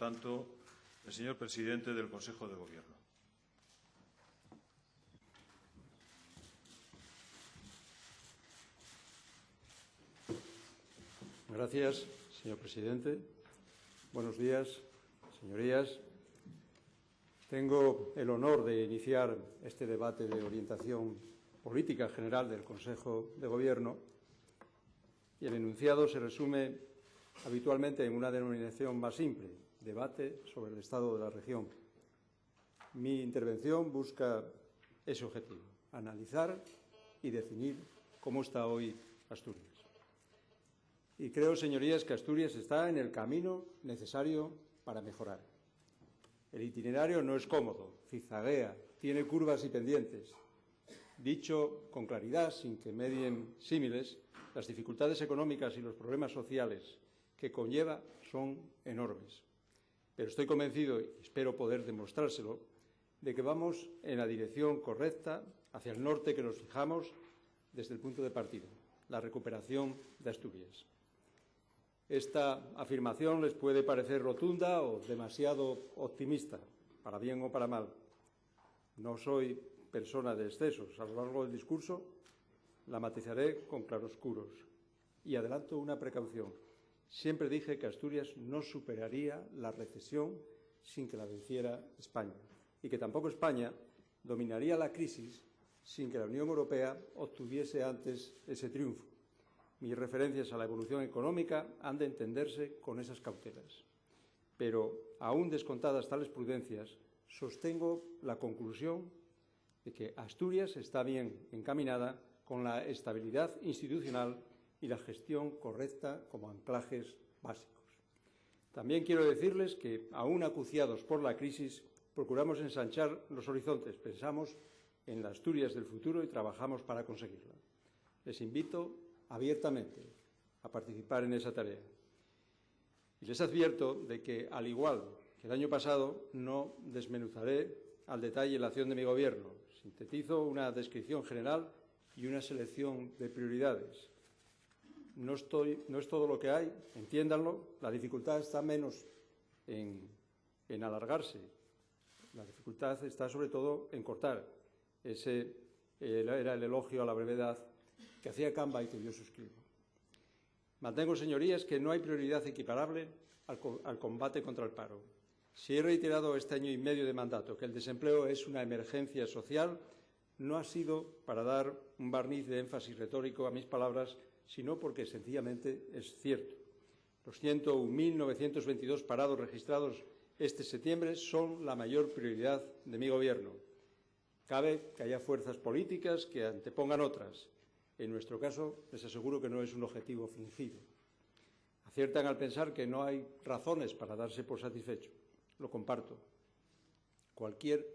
tanto, el señor presidente del Consejo de Gobierno. Gracias, señor presidente. Buenos días, señorías. Tengo el honor de iniciar este debate de orientación política general del Consejo de Gobierno y el enunciado se resume habitualmente en una denominación más simple: debate sobre el estado de la región. Mi intervención busca ese objetivo: analizar y definir cómo está hoy Asturias. Y creo, señorías, que Asturias está en el camino necesario para mejorar. El itinerario no es cómodo, zigzaguea, tiene curvas y pendientes. Dicho con claridad, sin que medien símiles, las dificultades económicas y los problemas sociales que conlleva son enormes. Pero estoy convencido, y espero poder demostrárselo, de que vamos en la dirección correcta, hacia el norte que nos fijamos desde el punto de partida, la recuperación de Asturias. Esta afirmación les puede parecer rotunda o demasiado optimista, para bien o para mal. No soy persona de excesos. A lo largo del discurso la matizaré con claroscuros. Y adelanto una precaución. Siempre dije que Asturias no superaría la recesión sin que la venciera España y que tampoco España dominaría la crisis sin que la Unión Europea obtuviese antes ese triunfo. Mis referencias a la evolución económica han de entenderse con esas cautelas. Pero, aún descontadas tales prudencias, sostengo la conclusión de que Asturias está bien encaminada con la estabilidad institucional y la gestión correcta como anclajes básicos. También quiero decirles que, aún acuciados por la crisis, procuramos ensanchar los horizontes, pensamos en la Asturias del futuro y trabajamos para conseguirla. Les invito abiertamente a participar en esa tarea. Y les advierto de que, al igual que el año pasado, no desmenuzaré al detalle la acción de mi Gobierno. Sintetizo una descripción general y una selección de prioridades. No es todo lo que hay, entiéndanlo. La dificultad está menos en alargarse. La dificultad está sobre todo en cortar. Ese era el elogio a la brevedad que hacía Camba y que yo suscribo. Mantengo, señorías, que no hay prioridad equiparable al combate contra el paro. Si he reiterado este año y medio de mandato que el desempleo es una emergencia social, no ha sido para dar un barniz de énfasis retórico a mis palabras, sino porque sencillamente es cierto. Los 101.922 parados registrados este septiembre son la mayor prioridad de mi Gobierno. Cabe que haya fuerzas políticas que antepongan otras. En nuestro caso, les aseguro que no es un objetivo fingido. Aciertan al pensar que no hay razones para darse por satisfecho. Lo comparto. Cualquier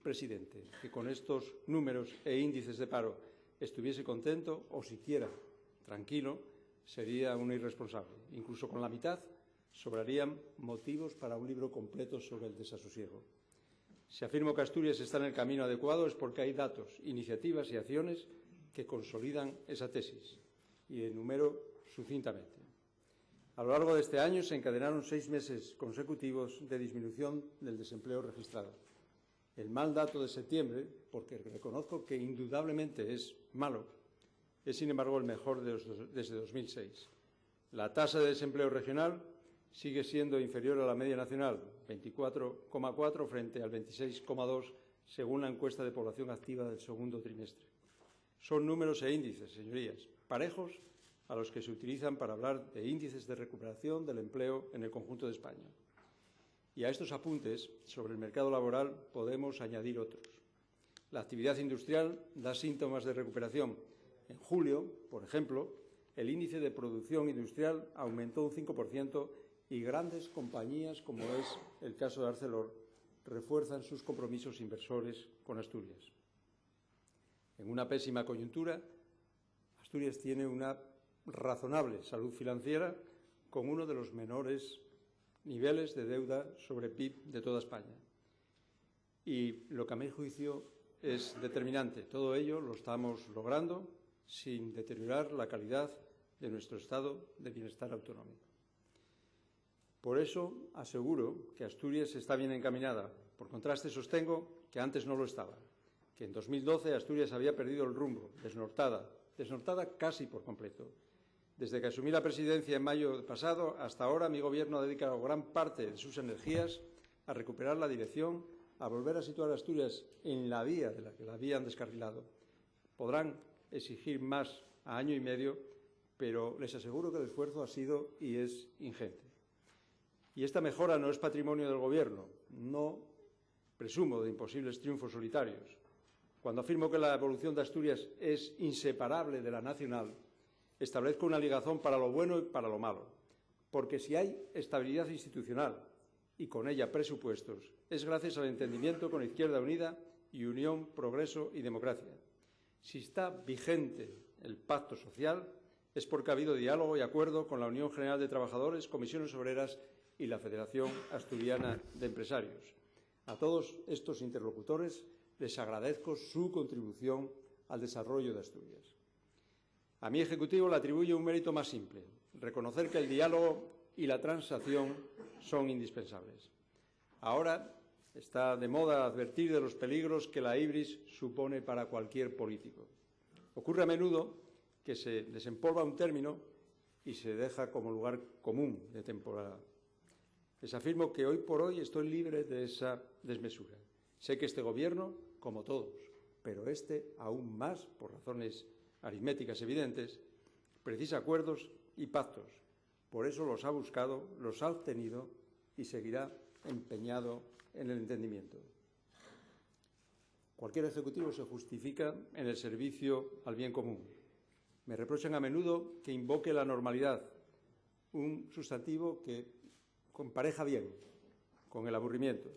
presidente que con estos números e índices de paro estuviese contento o siquiera tranquilo sería un irresponsable. Incluso con la mitad sobrarían motivos para un libro completo sobre el desasosiego. Si afirmo que Asturias está en el camino adecuado es porque hay datos, iniciativas y acciones que consolidan esa tesis, y enumero sucintamente. A lo largo de este año se encadenaron 6 meses consecutivos de disminución del desempleo registrado. El mal dato de septiembre, porque reconozco que indudablemente es malo, es sin embargo el mejor desde 2006. La tasa de desempleo regional sigue siendo inferior a la media nacional, 24,4 frente al 26,2 según la encuesta de población activa del segundo trimestre. Son números e índices, señorías, parejos a los que se utilizan para hablar de índices de recuperación del empleo en el conjunto de España. Y a estos apuntes sobre el mercado laboral podemos añadir otros. La actividad industrial da síntomas de recuperación. En julio, por ejemplo, el índice de producción industrial aumentó un 5% y grandes compañías, como es el caso de Arcelor, refuerzan sus compromisos inversores con Asturias. En una pésima coyuntura, Asturias tiene una razonable salud financiera con uno de los menores niveles de deuda sobre PIB de toda España. Y lo que a mi juicio es determinante, todo ello lo estamos logrando sin deteriorar la calidad de nuestro estado de bienestar autonómico. Por eso aseguro que Asturias está bien encaminada. Por contraste, sostengo que antes no lo estaba, que en 2012 Asturias había perdido el rumbo, desnortada casi por completo. Desde que asumí la presidencia en mayo pasado hasta ahora, mi Gobierno ha dedicado gran parte de sus energías a recuperar la dirección, a volver a situar a Asturias en la vía de la que la habían descarrilado. Podrán exigir más a año y medio, pero les aseguro que el esfuerzo ha sido y es ingente. Y esta mejora no es patrimonio del Gobierno. No presumo de imposibles triunfos solitarios. Cuando afirmo que la evolución de Asturias es inseparable de la nacional, establezco una ligazón para lo bueno y para lo malo. Porque si hay estabilidad institucional y con ella presupuestos, es gracias al entendimiento con Izquierda Unida y Unión, Progreso y Democracia. Si está vigente el pacto social, es porque ha habido diálogo y acuerdo con la Unión General de Trabajadores, Comisiones Obreras y la Federación Asturiana de Empresarios. A todos estos interlocutores les agradezco su contribución al desarrollo de Asturias. A mi Ejecutivo le atribuyo un mérito más simple: reconocer que el diálogo y la transacción son indispensables. Ahora está de moda advertir de los peligros que la hibris supone para cualquier político. Ocurre a menudo que se desempolva un término y se deja como lugar común de temporada. Les afirmo que hoy por hoy estoy libre de esa desmesura. Sé que este Gobierno, como todos, pero este aún más por razones aritméticas evidentes, precisa acuerdos y pactos. Por eso los ha buscado, los ha obtenido y seguirá empeñado en el entendimiento. Cualquier ejecutivo se justifica en el servicio al bien común. Me reprochan a menudo que invoque la normalidad, un sustantivo que compareja bien con el aburrimiento.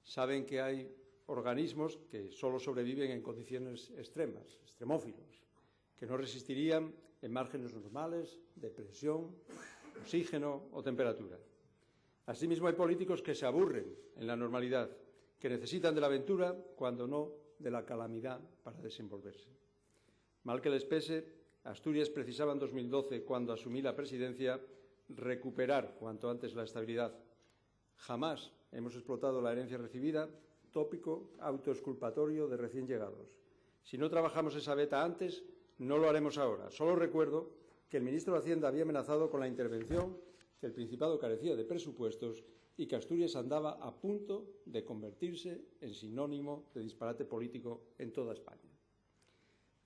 Saben que hay organismos que solo sobreviven en condiciones extremas, extremófilos, que no resistirían en márgenes normales de presión, oxígeno o temperatura. Asimismo, hay políticos que se aburren en la normalidad, que necesitan de la aventura cuando no de la calamidad para desenvolverse. Mal que les pese, Asturias precisaba en 2012, cuando asumí la presidencia, recuperar cuanto antes la estabilidad. Jamás hemos explotado la herencia recibida, tópico autoexculpatorio de recién llegados. Si no trabajamos esa beta antes, no lo haremos ahora. Solo recuerdo que el ministro de Hacienda había amenazado con la intervención, que el Principado carecía de presupuestos y que Asturias andaba a punto de convertirse en sinónimo de disparate político en toda España.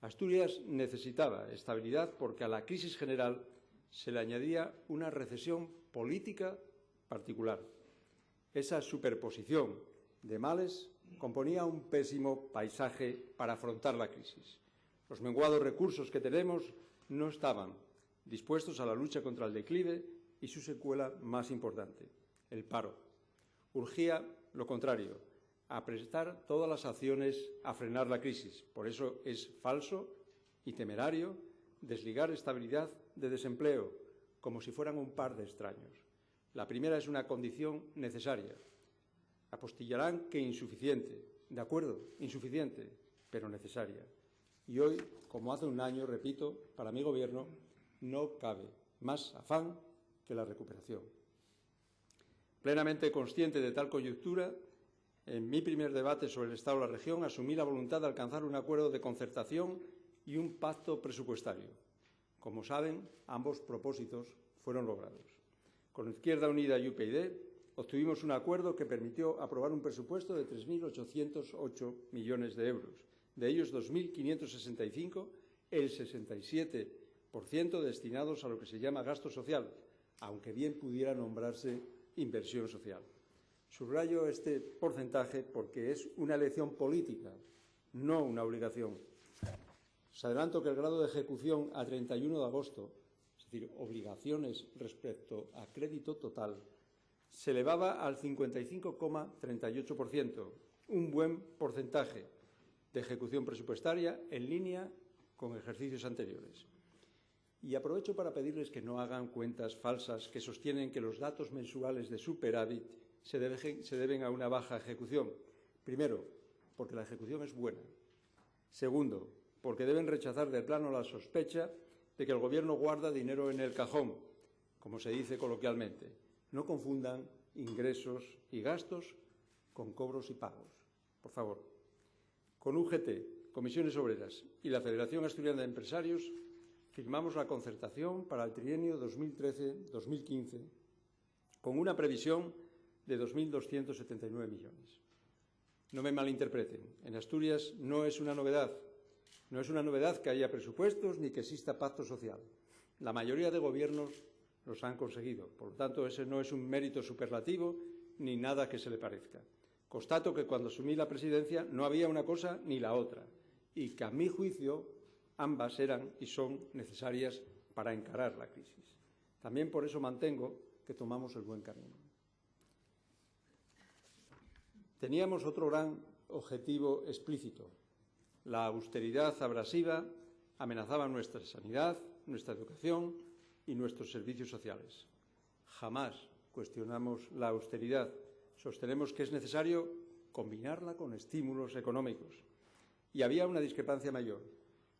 Asturias necesitaba estabilidad porque a la crisis general se le añadía una recesión política particular. Esa superposición de males componía un pésimo paisaje para afrontar la crisis. Los menguados recursos que tenemos no estaban dispuestos a la lucha contra el declive y su secuela más importante, el paro. Urgía lo contrario, aprestar todas las acciones a frenar la crisis. Por eso es falso y temerario desligar estabilidad de desempleo, como si fueran un par de extraños. La primera es una condición necesaria. Apostillarán que insuficiente. De acuerdo, insuficiente, pero necesaria. Y hoy, como hace un año, repito, para mi Gobierno no cabe más afán que la recuperación. Plenamente consciente de tal coyuntura, en mi primer debate sobre el Estado de la región asumí la voluntad de alcanzar un acuerdo de concertación y un pacto presupuestario. Como saben, ambos propósitos fueron logrados. Con Izquierda Unida y UPyD obtuvimos un acuerdo que permitió aprobar un presupuesto de 3.808 millones de euros. De ellos, 2.565, el 67% destinados a lo que se llama gasto social, aunque bien pudiera nombrarse inversión social. Subrayo este porcentaje porque es una elección política, no una obligación. Os adelanto que el grado de ejecución a 31 de agosto, es decir, obligaciones respecto a crédito total, se elevaba al 55,38%, un buen porcentaje de ejecución presupuestaria en línea con ejercicios anteriores. Y aprovecho para pedirles que no hagan cuentas falsas que sostienen que los datos mensuales de superávit se deben a una baja ejecución. Primero, porque la ejecución es buena. Segundo, porque deben rechazar de plano la sospecha de que el Gobierno guarda dinero en el cajón, como se dice coloquialmente. No confundan ingresos y gastos con cobros y pagos, por favor. Con UGT, Comisiones Obreras y la Federación Asturiana de Empresarios firmamos la concertación para el trienio 2013-2015 con una previsión de 2.279 millones. No me malinterpreten, en Asturias no es una novedad. No es una novedad que haya presupuestos ni que exista pacto social. La mayoría de gobiernos los han conseguido. Por lo tanto, ese no es un mérito superlativo ni nada que se le parezca. Constato que cuando asumí la presidencia no había una cosa ni la otra y que, a mi juicio, ambas eran y son necesarias para encarar la crisis. También por eso mantengo que tomamos el buen camino. Teníamos otro gran objetivo explícito. La austeridad abrasiva amenazaba nuestra sanidad, nuestra educación y nuestros servicios sociales. Jamás cuestionamos la austeridad. Sostenemos que es necesario combinarla con estímulos económicos. Y había una discrepancia mayor.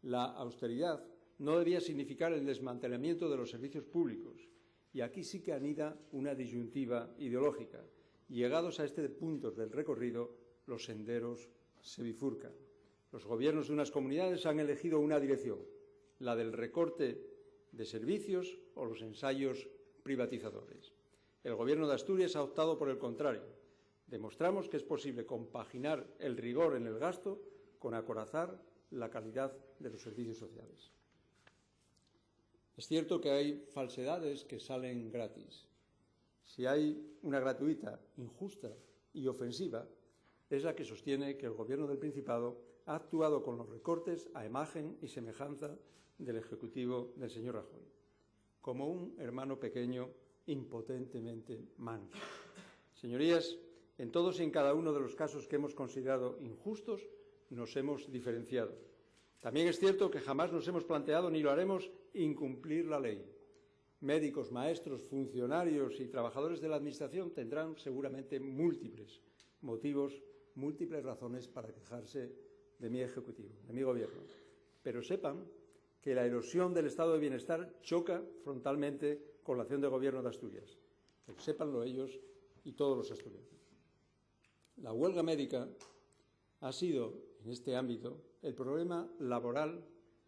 La austeridad no debía significar el desmantelamiento de los servicios públicos. Y aquí sí que anida una disyuntiva ideológica. Llegados a este punto del recorrido, los senderos se bifurcan. Los gobiernos de unas comunidades han elegido una dirección, la del recorte de servicios o los ensayos privatizadores. El Gobierno de Asturias ha optado por el contrario. Demostramos que es posible compaginar el rigor en el gasto con acorazar la calidad de los servicios sociales. Es cierto que hay falsedades que salen gratis. Si hay una gratuita, injusta y ofensiva, es la que sostiene que el Gobierno del Principado ha actuado con los recortes a imagen y semejanza del Ejecutivo del señor Rajoy, como un hermano pequeño impotentemente manso. Señorías, en todos y en cada uno de los casos que hemos considerado injustos, nos hemos diferenciado. También es cierto que jamás nos hemos planteado, ni lo haremos, incumplir la ley. Médicos, maestros, funcionarios y trabajadores de la Administración tendrán seguramente múltiples motivos, múltiples razones para quejarse de mi Ejecutivo, de mi Gobierno. Pero sepan que la erosión del estado de bienestar choca frontalmente con la acción de Gobierno de Asturias. Pero sépanlo ellos y todos los asturianos. La huelga médica ha sido, en este ámbito, el problema laboral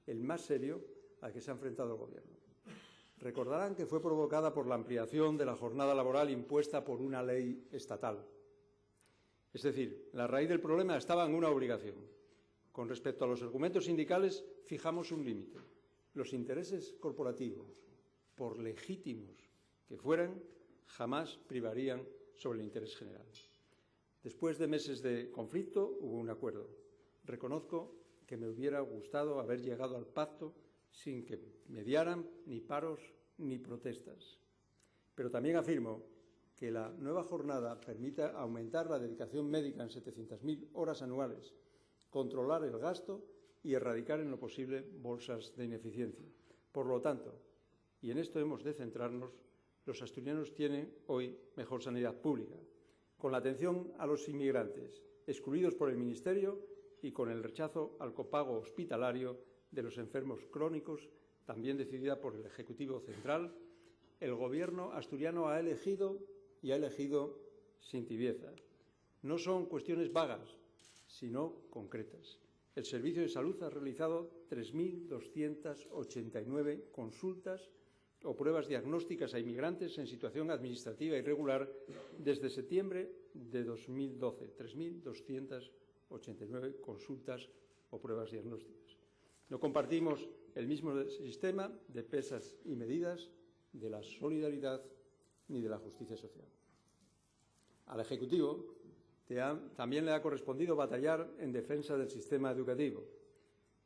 el más serio al que se ha enfrentado el Gobierno. Recordarán que fue provocada por la ampliación de la jornada laboral impuesta por una ley estatal. Es decir, la raíz del problema estaba en una obligación. Con respecto a los argumentos sindicales, fijamos un límite. Los intereses corporativos, por legítimos que fueran, jamás privarían sobre el interés general. Después de meses de conflicto, hubo un acuerdo. Reconozco que me hubiera gustado haber llegado al pacto sin que mediaran ni paros ni protestas. Pero también afirmo que la nueva jornada permita aumentar la dedicación médica en 700.000 horas anuales, controlar el gasto y erradicar en lo posible bolsas de ineficiencia. Por lo tanto, y en esto hemos de centrarnos, los asturianos tienen hoy mejor sanidad pública, con la atención a los inmigrantes, excluidos por el Ministerio y con el rechazo al copago hospitalario de los enfermos crónicos, también decidida por el Ejecutivo Central. El Gobierno asturiano ha elegido y ha elegido sin tibieza. No son cuestiones vagas, sino concretas. El Servicio de Salud ha realizado 3.289 consultas o pruebas diagnósticas a inmigrantes en situación administrativa irregular desde septiembre de 2012. 3.289 consultas o pruebas diagnósticas. No compartimos el mismo sistema de pesas y medidas de la solidaridad ni de la justicia social. Al Ejecutivo también le ha correspondido batallar en defensa del sistema educativo.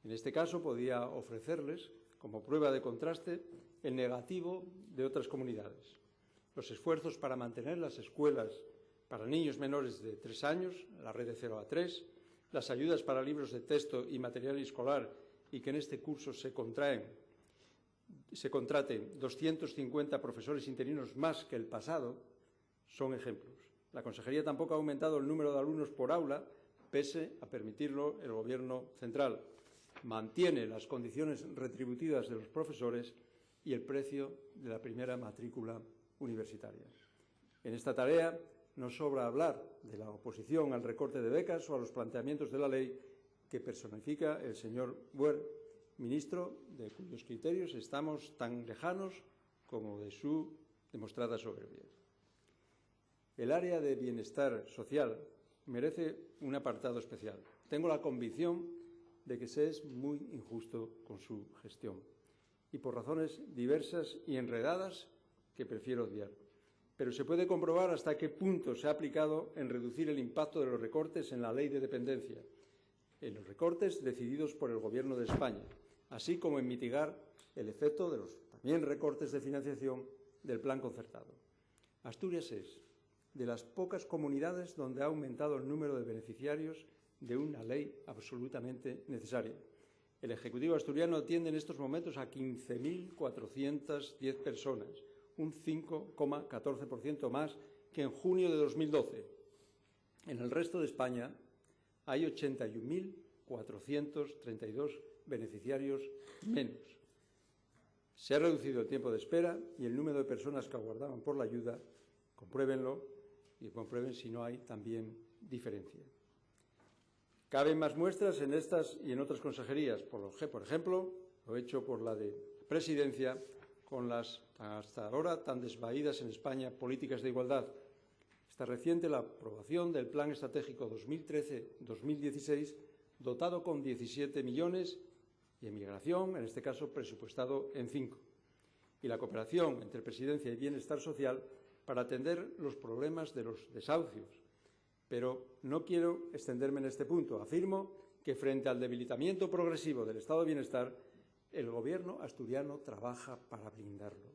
En este caso, podía ofrecerles, como prueba de contraste, el negativo de otras comunidades. Los esfuerzos para mantener las escuelas para niños menores de 3 años, la red de 0 a 3, las ayudas para libros de texto y material escolar y que en este curso se contraten 250 profesores interinos más que el pasado, son ejemplos. La Consejería tampoco ha aumentado el número de alumnos por aula, pese a permitirlo el Gobierno central. Mantiene las condiciones retributivas de los profesores y el precio de la primera matrícula universitaria. En esta tarea no sobra hablar de la oposición al recorte de becas o a los planteamientos de la ley que personifica el señor Wert, ministro de cuyos criterios estamos tan lejanos como de su demostrada soberbia. El área de bienestar social merece un apartado especial. Tengo la convicción de que se es muy injusto con su gestión y por razones diversas y enredadas que prefiero obviar. Pero se puede comprobar hasta qué punto se ha aplicado en reducir el impacto de los recortes en la ley de dependencia, en los recortes decididos por el Gobierno de España, así como en mitigar el efecto de los también recortes de financiación del plan concertado. Asturias es de las pocas comunidades donde ha aumentado el número de beneficiarios de una ley absolutamente necesaria. El Ejecutivo asturiano atiende en estos momentos a 15.410 personas, un 5,14% más que en junio de 2012. En el resto de España hay 81.432 beneficiarios menos. Se ha reducido el tiempo de espera y el número de personas que aguardaban por la ayuda, compruébenlo y comprueben si no hay también diferencia. Caben más muestras en estas y en otras consejerías. Por ejemplo, lo hecho por la de Presidencia, con las hasta ahora tan desvaídas en España políticas de igualdad. Está reciente la aprobación del Plan Estratégico 2013-2016, dotado con 17 millones, y en migración, en este caso, presupuestado en 5. Y la cooperación entre Presidencia y Bienestar Social para atender los problemas de los desahucios. Pero no quiero extenderme en este punto. Afirmo que frente al debilitamiento progresivo del estado de bienestar, el Gobierno asturiano trabaja para blindarlo.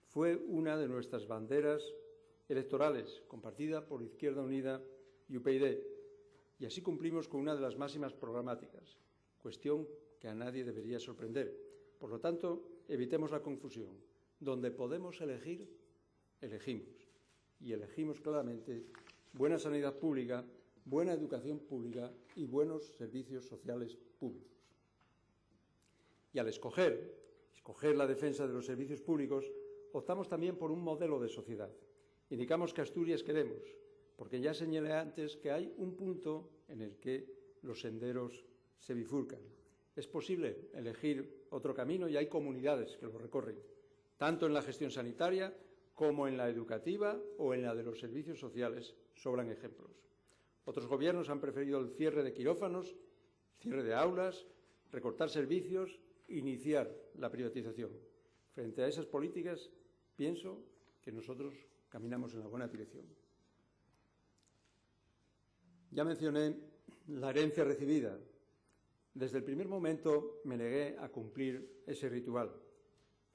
Fue una de nuestras banderas electorales, compartida por Izquierda Unida y UPyD, y así cumplimos con una de las máximas programáticas, cuestión que a nadie debería sorprender. Por lo tanto, evitemos la confusión. Donde podemos elegir, elegimos. Y elegimos claramente buena sanidad pública, buena educación pública y buenos servicios sociales públicos. Y al escoger la defensa de los servicios públicos, optamos también por un modelo de sociedad. Indicamos que Asturias queremos, porque ya señalé antes que hay un punto en el que los senderos se bifurcan. Es posible elegir otro camino y hay comunidades que lo recorren, tanto en la gestión sanitaria como en la educativa o en la de los servicios sociales, sobran ejemplos. Otros gobiernos han preferido el cierre de quirófanos, cierre de aulas, recortar servicios, iniciar la privatización. Frente a esas políticas, pienso que nosotros caminamos en la buena dirección. Ya mencioné la herencia recibida. Desde el primer momento me negué a cumplir ese ritual.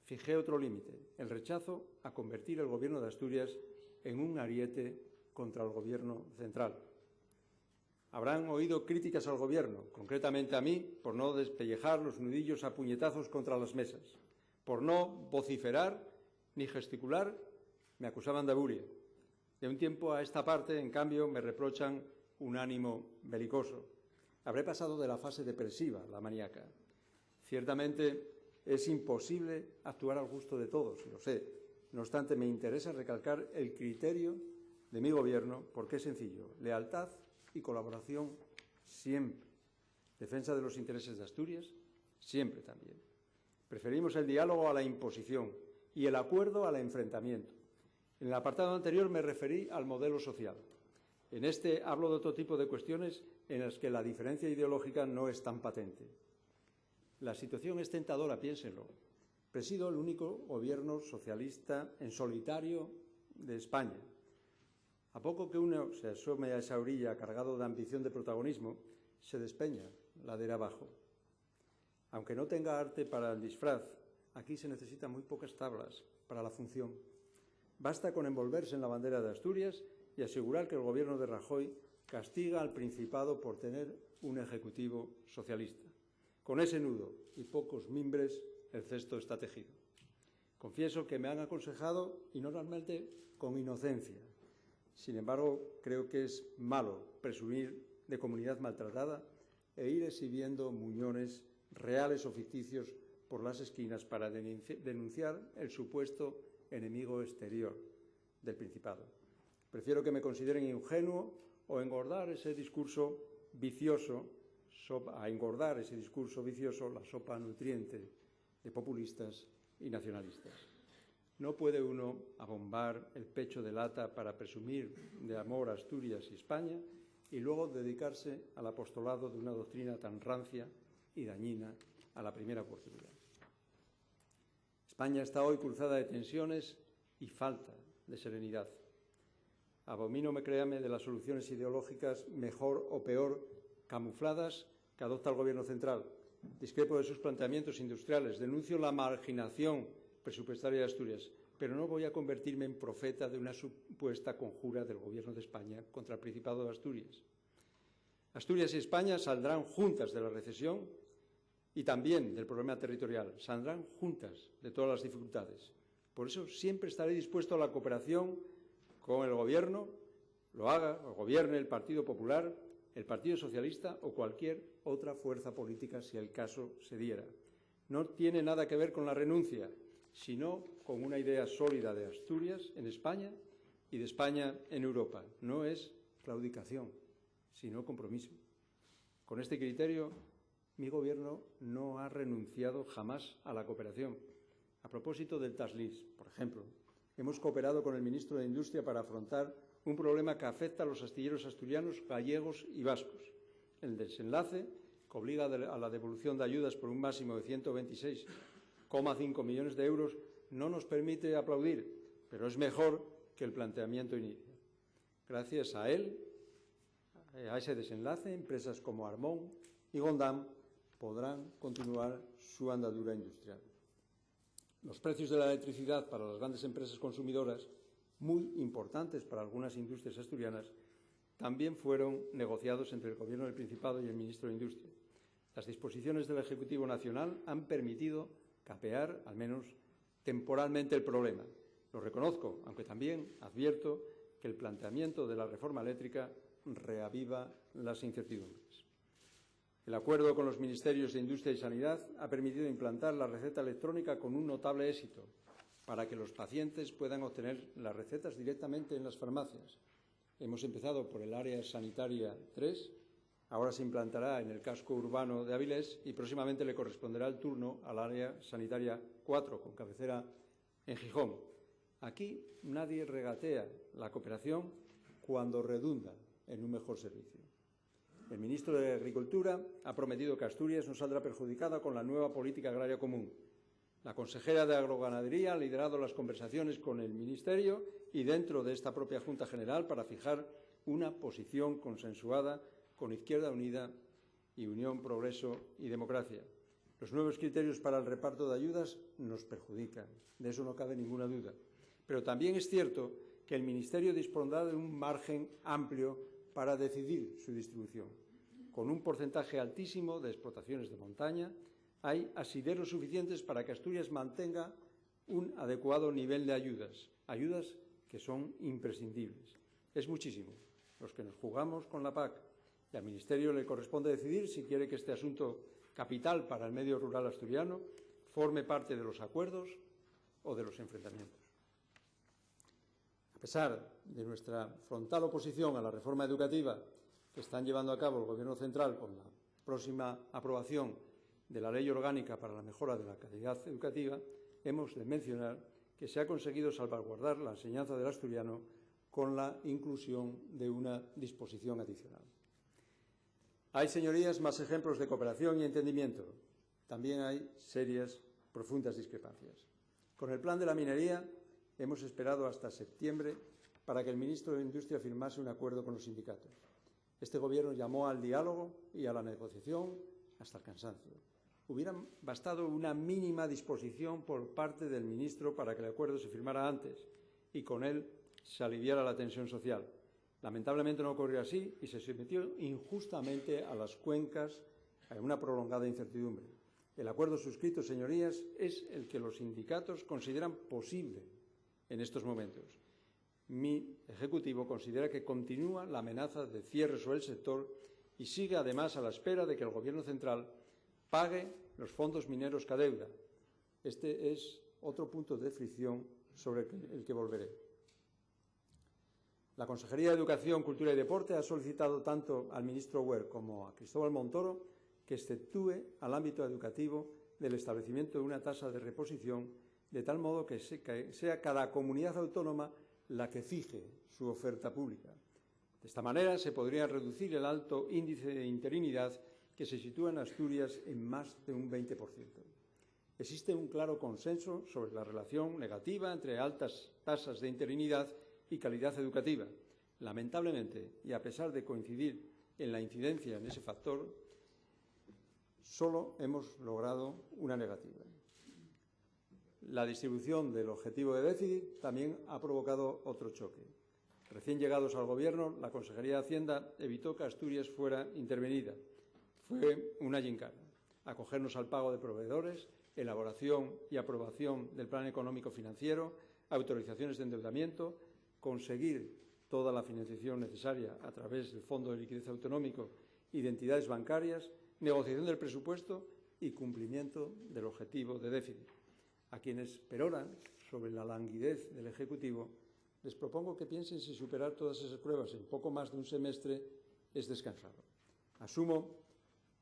Fijé otro límite, el rechazo a convertir el Gobierno de Asturias en un ariete contra el Gobierno central. Habrán oído críticas al Gobierno, concretamente a mí, por no despellejar los nudillos a puñetazos contra las mesas, por no vociferar ni gesticular, me acusaban de aburia. De un tiempo a esta parte, en cambio, me reprochan un ánimo belicoso. Habré pasado de la fase depresiva, la maníaca. Ciertamente es imposible actuar al gusto de todos, lo sé. No obstante, me interesa recalcar el criterio de mi Gobierno porque es sencillo. Lealtad y colaboración siempre. Defensa de los intereses de Asturias siempre también. Preferimos el diálogo a la imposición y el acuerdo al enfrentamiento. En el apartado anterior me referí al modelo social. En este hablo de otro tipo de cuestiones en las que la diferencia ideológica no es tan patente. La situación es tentadora, piénsenlo. Presido el único gobierno socialista en solitario de España. A poco que uno se asome a esa orilla cargado de ambición de protagonismo, se despeña ladera abajo. Aunque no tenga arte para el disfraz, aquí se necesitan muy pocas tablas para la función. Basta con envolverse en la bandera de Asturias y asegurar que el Gobierno de Rajoy castiga al Principado por tener un ejecutivo socialista. Con ese nudo y pocos mimbres, el cesto está tejido. Confieso que me han aconsejado, y normalmente con inocencia. Sin embargo, creo que es malo presumir de comunidad maltratada e ir exhibiendo muñones reales o ficticios por las esquinas para denunciar el supuesto enemigo exterior. del Principado. Prefiero que me consideren ingenuo o engordar ese discurso vicioso, la sopa nutriente de populistas y nacionalistas. No puede uno abombar el pecho de lata para presumir de amor a Asturias y España y luego dedicarse al apostolado de una doctrina tan rancia y dañina a la primera oportunidad. España está hoy cruzada de tensiones y falta de serenidad. Abomino, créame, de las soluciones ideológicas mejor o peor camufladas que adopta el Gobierno central. Discrepo de sus planteamientos industriales, denuncio la marginación presupuestaria de Asturias, pero no voy a convertirme en profeta de una supuesta conjura del Gobierno de España contra el Principado de Asturias. Asturias y España saldrán juntas de la recesión y también del problema territorial, saldrán juntas de todas las dificultades. Por eso siempre estaré dispuesto a la cooperación con el Gobierno, lo haga o gobierne el Partido Popular, el Partido Socialista o cualquier otra fuerza política, si el caso se diera. No tiene nada que ver con la renuncia, sino con una idea sólida de Asturias en España y de España en Europa. No es claudicación, sino compromiso. Con este criterio, mi Gobierno no ha renunciado jamás a la cooperación. A propósito del Taslís, por ejemplo, hemos cooperado con el ministro de Industria para afrontar un problema que afecta a los astilleros asturianos, gallegos y vascos. El desenlace, que obliga a la devolución de ayudas por un máximo de 126,5 millones de euros, no nos permite aplaudir, pero es mejor que el planteamiento inicio. Gracias a él, a ese desenlace, empresas como Armón y Gondam podrán continuar su andadura industrial. Los precios de la electricidad para las grandes empresas consumidoras, muy importantes para algunas industrias asturianas, también fueron negociados entre el Gobierno del Principado y el Ministro de Industria. Las disposiciones del Ejecutivo Nacional han permitido capear, al menos temporalmente, el problema. Lo reconozco, aunque también advierto que el planteamiento de la reforma eléctrica reaviva las incertidumbres. El acuerdo con los Ministerios de Industria y Sanidad ha permitido implantar la receta electrónica con un notable éxito para que los pacientes puedan obtener las recetas directamente en las farmacias. Hemos empezado por el área sanitaria 3, ahora se implantará en el casco urbano de Avilés y próximamente le corresponderá el turno al área sanitaria 4, con cabecera en Gijón. Aquí nadie regatea la cooperación cuando redunda en un mejor servicio. El ministro de Agricultura ha prometido que Asturias no saldrá perjudicada con la nueva política agraria común. La consejera de Agroganadería ha liderado las conversaciones con el Ministerio y dentro de esta propia Junta General para fijar una posición consensuada con Izquierda Unida y Unión, Progreso y Democracia. Los nuevos criterios para el reparto de ayudas nos perjudican, de eso no cabe ninguna duda. Pero también es cierto que el Ministerio dispondrá de un margen amplio para decidir su distribución. Con un porcentaje altísimo de explotaciones de montaña, hay asideros suficientes para que Asturias mantenga un adecuado nivel de ayudas que son imprescindibles. Es muchísimo los que nos jugamos con la PAC y al Ministerio le corresponde decidir si quiere que este asunto capital para el medio rural asturiano forme parte de los acuerdos o de los enfrentamientos. A pesar de nuestra frontal oposición a la reforma educativa que están llevando a cabo el Gobierno central con la próxima aprobación de la Ley Orgánica para la mejora de la calidad educativa, hemos de mencionar que se ha conseguido salvaguardar la enseñanza del asturiano con la inclusión de una disposición adicional. Hay, señorías, más ejemplos de cooperación y entendimiento. También hay serias, profundas discrepancias. Con el plan de la minería hemos esperado hasta septiembre para que el ministro de Industria firmase un acuerdo con los sindicatos. Este Gobierno llamó al diálogo y a la negociación hasta el cansancio. Hubiera bastado una mínima disposición por parte del ministro para que el acuerdo se firmara antes y con él se aliviara la tensión social. Lamentablemente no ocurrió así y se sometió injustamente a las cuencas a una prolongada incertidumbre. El acuerdo suscrito, señorías, es el que los sindicatos consideran posible en estos momentos. Mi Ejecutivo considera que continúa la amenaza de cierre sobre el sector y sigue además a la espera de que el Gobierno central pague los fondos mineros que adeuda. Este es otro punto de fricción sobre el que volveré. La Consejería de Educación, Cultura y Deporte ha solicitado tanto al ministro Wert como a Cristóbal Montoro que exceptúe al ámbito educativo del establecimiento de una tasa de reposición, de tal modo que sea cada comunidad autónoma la que fije su oferta pública. De esta manera se podría reducir el alto índice de interinidad que se sitúa en Asturias en más de un 20%. Existe un claro consenso sobre la relación negativa entre altas tasas de interinidad y calidad educativa. Lamentablemente, y a pesar de coincidir en la incidencia en ese factor, solo hemos logrado una negativa. La distribución del objetivo de déficit también ha provocado otro choque. Recién llegados al Gobierno, la Consejería de Hacienda evitó que Asturias fuera intervenida. Fue una gincana. Acogernos al pago de proveedores, elaboración y aprobación del plan económico financiero, autorizaciones de endeudamiento, conseguir toda la financiación necesaria a través del Fondo de Liquidez Autonómico y de entidades bancarias, negociación del presupuesto y cumplimiento del objetivo de déficit. A quienes peroran sobre la languidez del Ejecutivo, les propongo que piensen si superar todas esas pruebas en poco más de un semestre es descansado. Asumo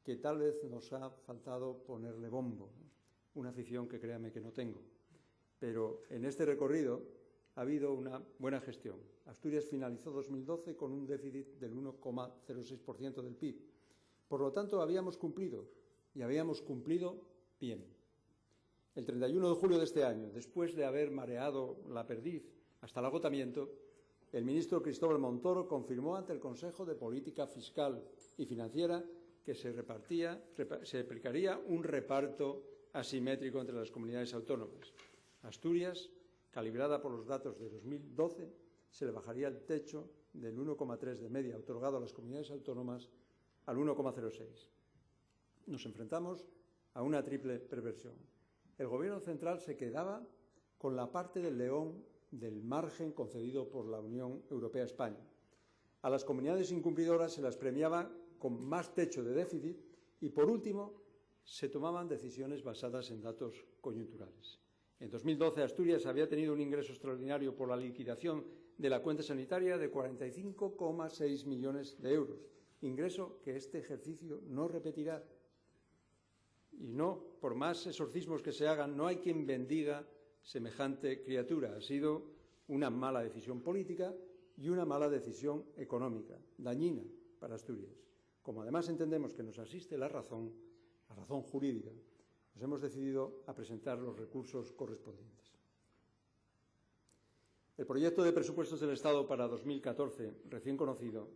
que tal vez nos ha faltado ponerle bombo, una afición que créame que no tengo. Pero en este recorrido ha habido una buena gestión. Asturias finalizó 2012 con un déficit del 1,06% del PIB. Por lo tanto, habíamos cumplido, y habíamos cumplido bien. El 31 de julio de este año, después de haber mareado la perdiz hasta el agotamiento, el ministro Cristóbal Montoro confirmó ante el Consejo de Política Fiscal y Financiera que se aplicaría un reparto asimétrico entre las comunidades autónomas. Asturias, calibrada por los datos de 2012, se le bajaría el techo del 1,3 de media otorgado a las comunidades autónomas al 1,06. Nos enfrentamos a una triple perversión. El Gobierno central se quedaba con la parte del león del margen concedido por la Unión Europea a España. A las comunidades incumplidoras se las premiaba con más techo de déficit y, por último, se tomaban decisiones basadas en datos coyunturales. En 2012, Asturias había tenido un ingreso extraordinario por la liquidación de la cuenta sanitaria de 45,6 millones de euros, ingreso que este ejercicio no repetirá. Y no, por más exorcismos que se hagan, no hay quien bendiga semejante criatura. Ha sido una mala decisión política y una mala decisión económica, dañina para Asturias. Como además entendemos que nos asiste la razón jurídica, nos hemos decidido a presentar los recursos correspondientes. El proyecto de presupuestos del Estado para 2014, recién conocido,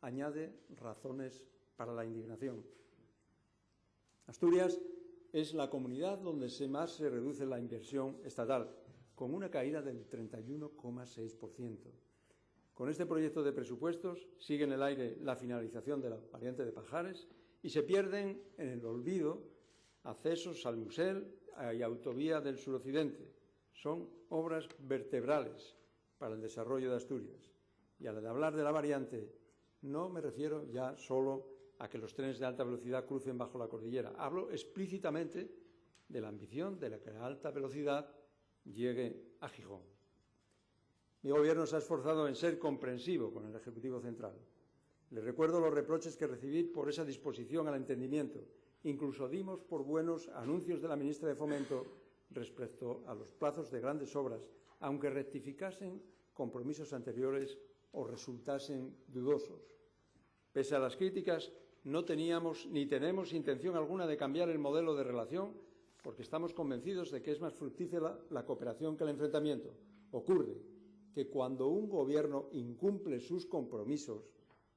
añade razones para la indignación. Asturias es la comunidad donde más se reduce la inversión estatal, con una caída del 31,6%. Con este proyecto de presupuestos sigue en el aire la finalización de la variante de Pajares y se pierden en el olvido accesos al Musel y autovía del suroccidente. Son obras vertebrales para el desarrollo de Asturias. Y al hablar de la variante, no me refiero ya solo a que los trenes de alta velocidad crucen bajo la cordillera. Hablo explícitamente de la ambición de que la alta velocidad llegue a Gijón. Mi Gobierno se ha esforzado en ser comprensivo con el Ejecutivo Central. Les recuerdo los reproches que recibí por esa disposición al entendimiento. Incluso dimos por buenos anuncios de la ministra de Fomento respecto a los plazos de grandes obras, aunque rectificasen compromisos anteriores o resultasen dudosos. Pese a las críticas, no teníamos ni tenemos intención alguna de cambiar el modelo de relación, porque estamos convencidos de que es más fructífera la cooperación que el enfrentamiento. Ocurre que cuando un Gobierno incumple sus compromisos,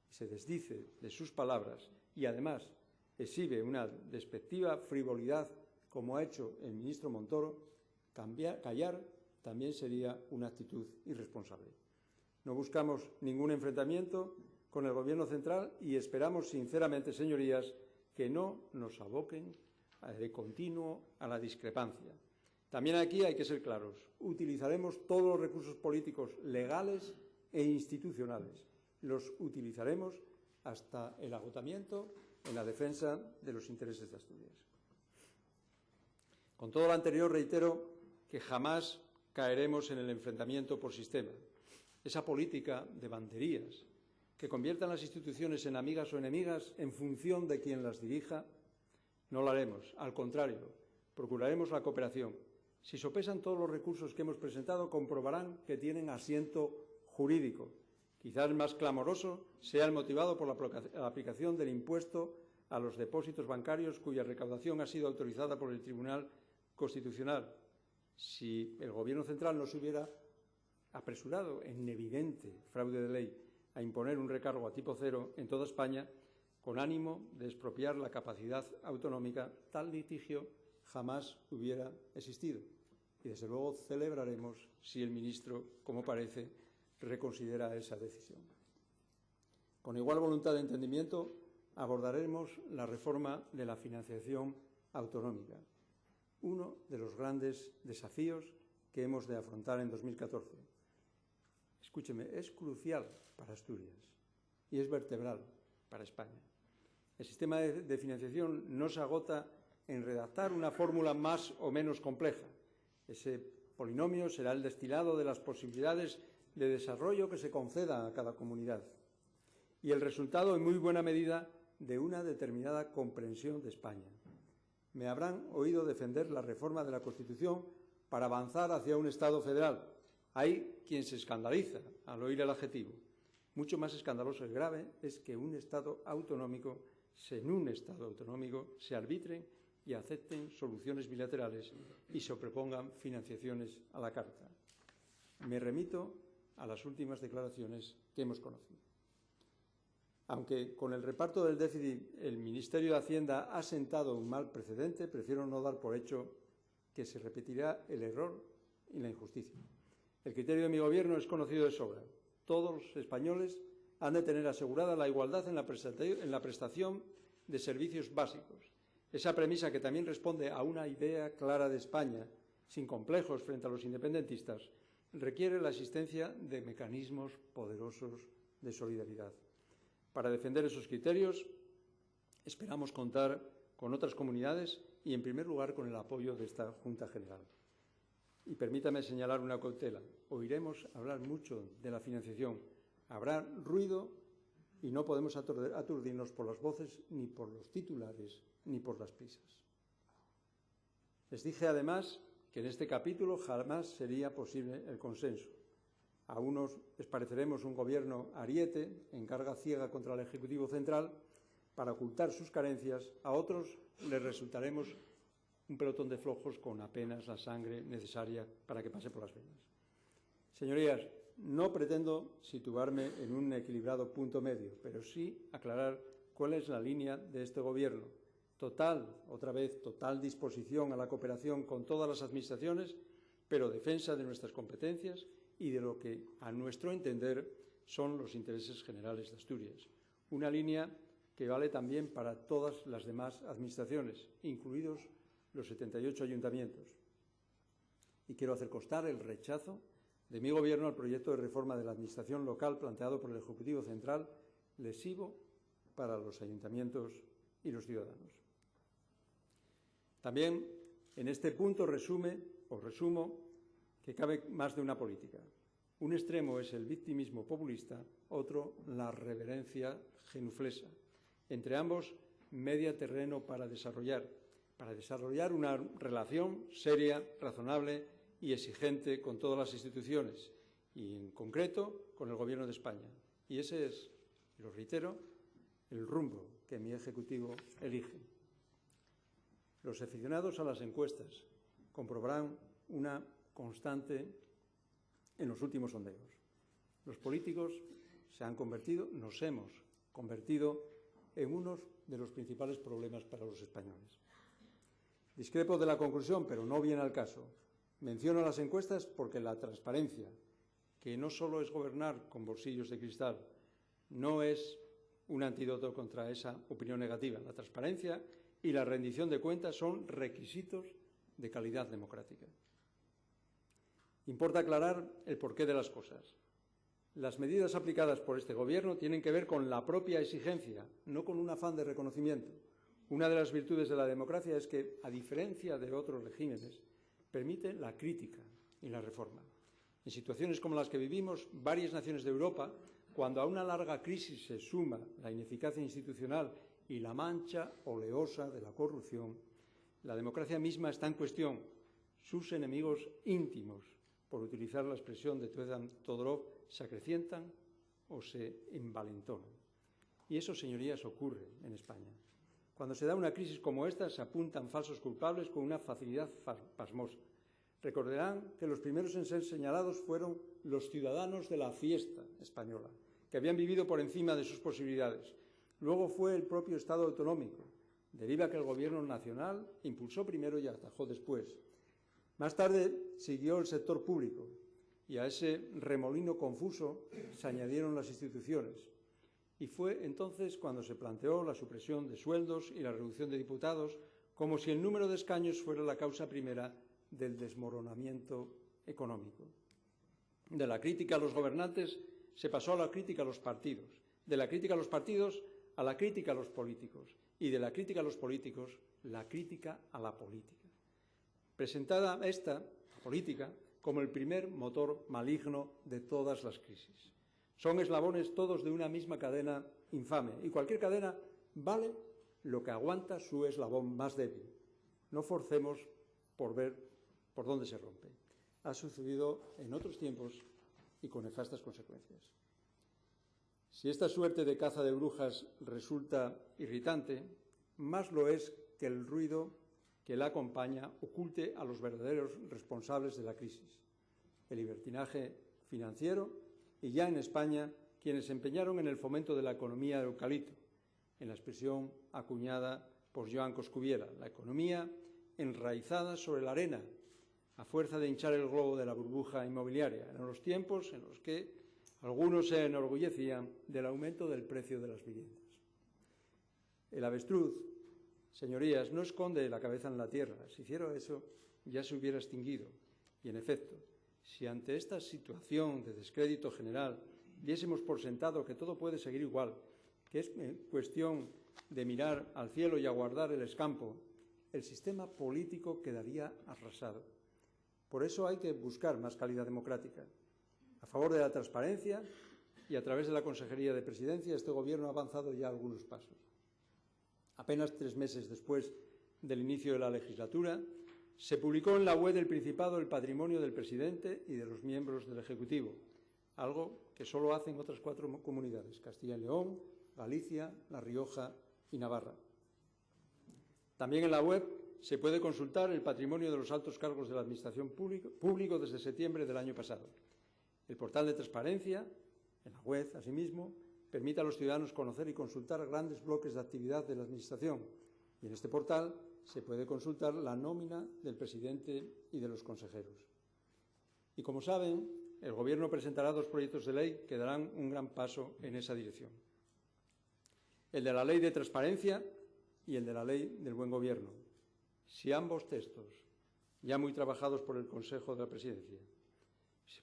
se desdice de sus palabras y además exhibe una despectiva frivolidad, como ha hecho el ministro Montoro, callar también sería una actitud irresponsable. No buscamos ningún enfrentamiento con el Gobierno central y esperamos sinceramente, señorías, que no nos aboquen de continuo a la discrepancia. También aquí hay que ser claros. Utilizaremos todos los recursos políticos legales e institucionales. Los utilizaremos hasta el agotamiento en la defensa de los intereses de Asturias. Con todo lo anterior, reitero que jamás caeremos en el enfrentamiento por sistema. esa política de banderías que conviertan las instituciones en amigas o enemigas en función de quien las dirija, no lo haremos. Al contrario, procuraremos la cooperación. Si sopesan todos los recursos que hemos presentado, comprobarán que tienen asiento jurídico. Quizás el más clamoroso sea el motivado por la aplicación del impuesto a los depósitos bancarios, cuya recaudación ha sido autorizada por el Tribunal Constitucional. Si el Gobierno central no se hubiera apresurado en evidente fraude de ley a imponer un recargo a tipo cero en toda España, con ánimo de expropiar la capacidad autonómica, tal litigio jamás hubiera existido. Y, desde luego, celebraremos si el ministro, como parece, reconsidera esa decisión. Con igual voluntad de entendimiento, abordaremos la reforma de la financiación autonómica, uno de los grandes desafíos que hemos de afrontar en 2014. Escúcheme, es crucial para Asturias y es vertebral para España. El sistema de financiación no se agota en redactar una fórmula más o menos compleja. Ese polinomio será el destilado de las posibilidades de desarrollo que se conceda a cada comunidad y el resultado, en muy buena medida, de una determinada comprensión de España. Me habrán oído defender la reforma de la Constitución para avanzar hacia un Estado federal. Hay quien se escandaliza al oír el adjetivo. Mucho más escandaloso y grave es que en un Estado autonómico se arbitren y acepten soluciones bilaterales y se propongan financiaciones a la carta. Me remito a las últimas declaraciones que hemos conocido. Aunque con el reparto del déficit el Ministerio de Hacienda ha sentado un mal precedente, prefiero no dar por hecho que se repetirá el error y la injusticia. El criterio de mi Gobierno es conocido de sobra. Todos los españoles han de tener asegurada la igualdad en la prestación de servicios básicos. Esa premisa, que también responde a una idea clara de España, sin complejos frente a los independentistas, requiere la existencia de mecanismos poderosos de solidaridad. Para defender esos criterios, esperamos contar con otras comunidades y, en primer lugar, con el apoyo de esta Junta General. Y permítame señalar una cautela. Oiremos hablar mucho de la financiación. Habrá ruido y no podemos aturdirnos por las voces, ni por los titulares, ni por las prisas. Les dije, además, que en este capítulo jamás sería posible el consenso. A unos les pareceremos un gobierno ariete, en carga ciega contra el Ejecutivo Central, para ocultar sus carencias. A otros les resultaremos un pelotón de flojos con apenas la sangre necesaria para que pase por las venas. Señorías, no pretendo situarme en un equilibrado punto medio, pero sí aclarar cuál es la línea de este Gobierno. Total disposición a la cooperación con todas las administraciones, pero defensa de nuestras competencias y de lo que, a nuestro entender, son los intereses generales de Asturias. Una línea que vale también para todas las demás administraciones, incluidos los 78 ayuntamientos. Y quiero hacer constar el rechazo de mi Gobierno al proyecto de reforma de la Administración local planteado por el Ejecutivo Central, lesivo para los ayuntamientos y los ciudadanos. También en este punto resumo que cabe más de una política. Un extremo es el victimismo populista, otro la reverencia genuflesa. Entre ambos media terreno para desarrollar una relación seria, razonable y exigente con todas las instituciones y, en concreto, con el Gobierno de España. Y ese es, lo reitero, el rumbo que mi Ejecutivo elige. Los aficionados a las encuestas comprobarán una constante en los últimos sondeos. Los políticos nos hemos convertido en uno de los principales problemas para los españoles. Discrepo de la conclusión, pero no viene al caso. Menciono las encuestas porque la transparencia, que no solo es gobernar con bolsillos de cristal, no es un antídoto contra esa opinión negativa. La transparencia y la rendición de cuentas son requisitos de calidad democrática. Importa aclarar el porqué de las cosas. Las medidas aplicadas por este Gobierno tienen que ver con la propia exigencia, no con un afán de reconocimiento. Una de las virtudes de la democracia es que, a diferencia de otros regímenes, permite la crítica y la reforma. En situaciones como las que vivimos, varias naciones de Europa, cuando a una larga crisis se suma la ineficacia institucional y la mancha oleosa de la corrupción, la democracia misma está en cuestión. Sus enemigos íntimos, por utilizar la expresión de Tzvetan Todorov, se acrecientan o se envalentonan. Y eso, señorías, ocurre en España. Cuando se da una crisis como esta, se apuntan falsos culpables con una facilidad pasmosa. Recordarán que los primeros en ser señalados fueron los ciudadanos de la fiesta española, que habían vivido por encima de sus posibilidades. Luego fue el propio Estado autonómico, deriva que el Gobierno nacional impulsó primero y atajó después. Más tarde siguió el sector público y a ese remolino confuso se añadieron las instituciones. Y fue entonces cuando se planteó la supresión de sueldos y la reducción de diputados, como si el número de escaños fuera la causa primera del desmoronamiento económico. De la crítica a los gobernantes se pasó a la crítica a los partidos, de la crítica a los partidos a la crítica a los políticos y de la crítica a los políticos la crítica a la política. Presentada esta política como el primer motor maligno de todas las crisis. Son eslabones todos de una misma cadena infame y cualquier cadena vale lo que aguanta su eslabón más débil. No forcemos por ver por dónde se rompe. Ha sucedido en otros tiempos y con nefastas consecuencias. Si esta suerte de caza de brujas resulta irritante, más lo es que el ruido que la acompaña oculte a los verdaderos responsables de la crisis, el libertinaje financiero y ya en España quienes se empeñaron en el fomento de la economía de eucalipto, en la expresión acuñada por Joan Coscubiela, la economía enraizada sobre la arena, a fuerza de hinchar el globo de la burbuja inmobiliaria, en los tiempos en los que algunos se enorgullecían del aumento del precio de las viviendas. El avestruz, señorías, no esconde la cabeza en la tierra. Si hiciera eso, ya se hubiera extinguido. Y, en efecto, si ante esta situación de descrédito general diésemos por sentado que todo puede seguir igual, que es cuestión de mirar al cielo y aguardar el escampo, el sistema político quedaría arrasado. Por eso hay que buscar más calidad democrática. A favor de la transparencia y a través de la Consejería de Presidencia, este Gobierno ha avanzado ya algunos pasos. Apenas 3 meses después del inicio de la legislatura, se publicó en la web del Principado el patrimonio del presidente y de los miembros del Ejecutivo, algo que solo hacen otras 4 comunidades, Castilla y León, Galicia, La Rioja y Navarra. También en la web se puede consultar el patrimonio de los altos cargos de la Administración público desde septiembre del año pasado. El portal de transparencia, en la web, asimismo, permite a los ciudadanos conocer y consultar grandes bloques de actividad de la Administración. Y en este portal se puede consultar la nómina del presidente y de los consejeros. Y como saben, el Gobierno presentará 2 proyectos de ley que darán un gran paso en esa dirección. El de la Ley de Transparencia y el de la Ley del Buen Gobierno. Si ambos textos, ya muy trabajados por el Consejo de la Presidencia,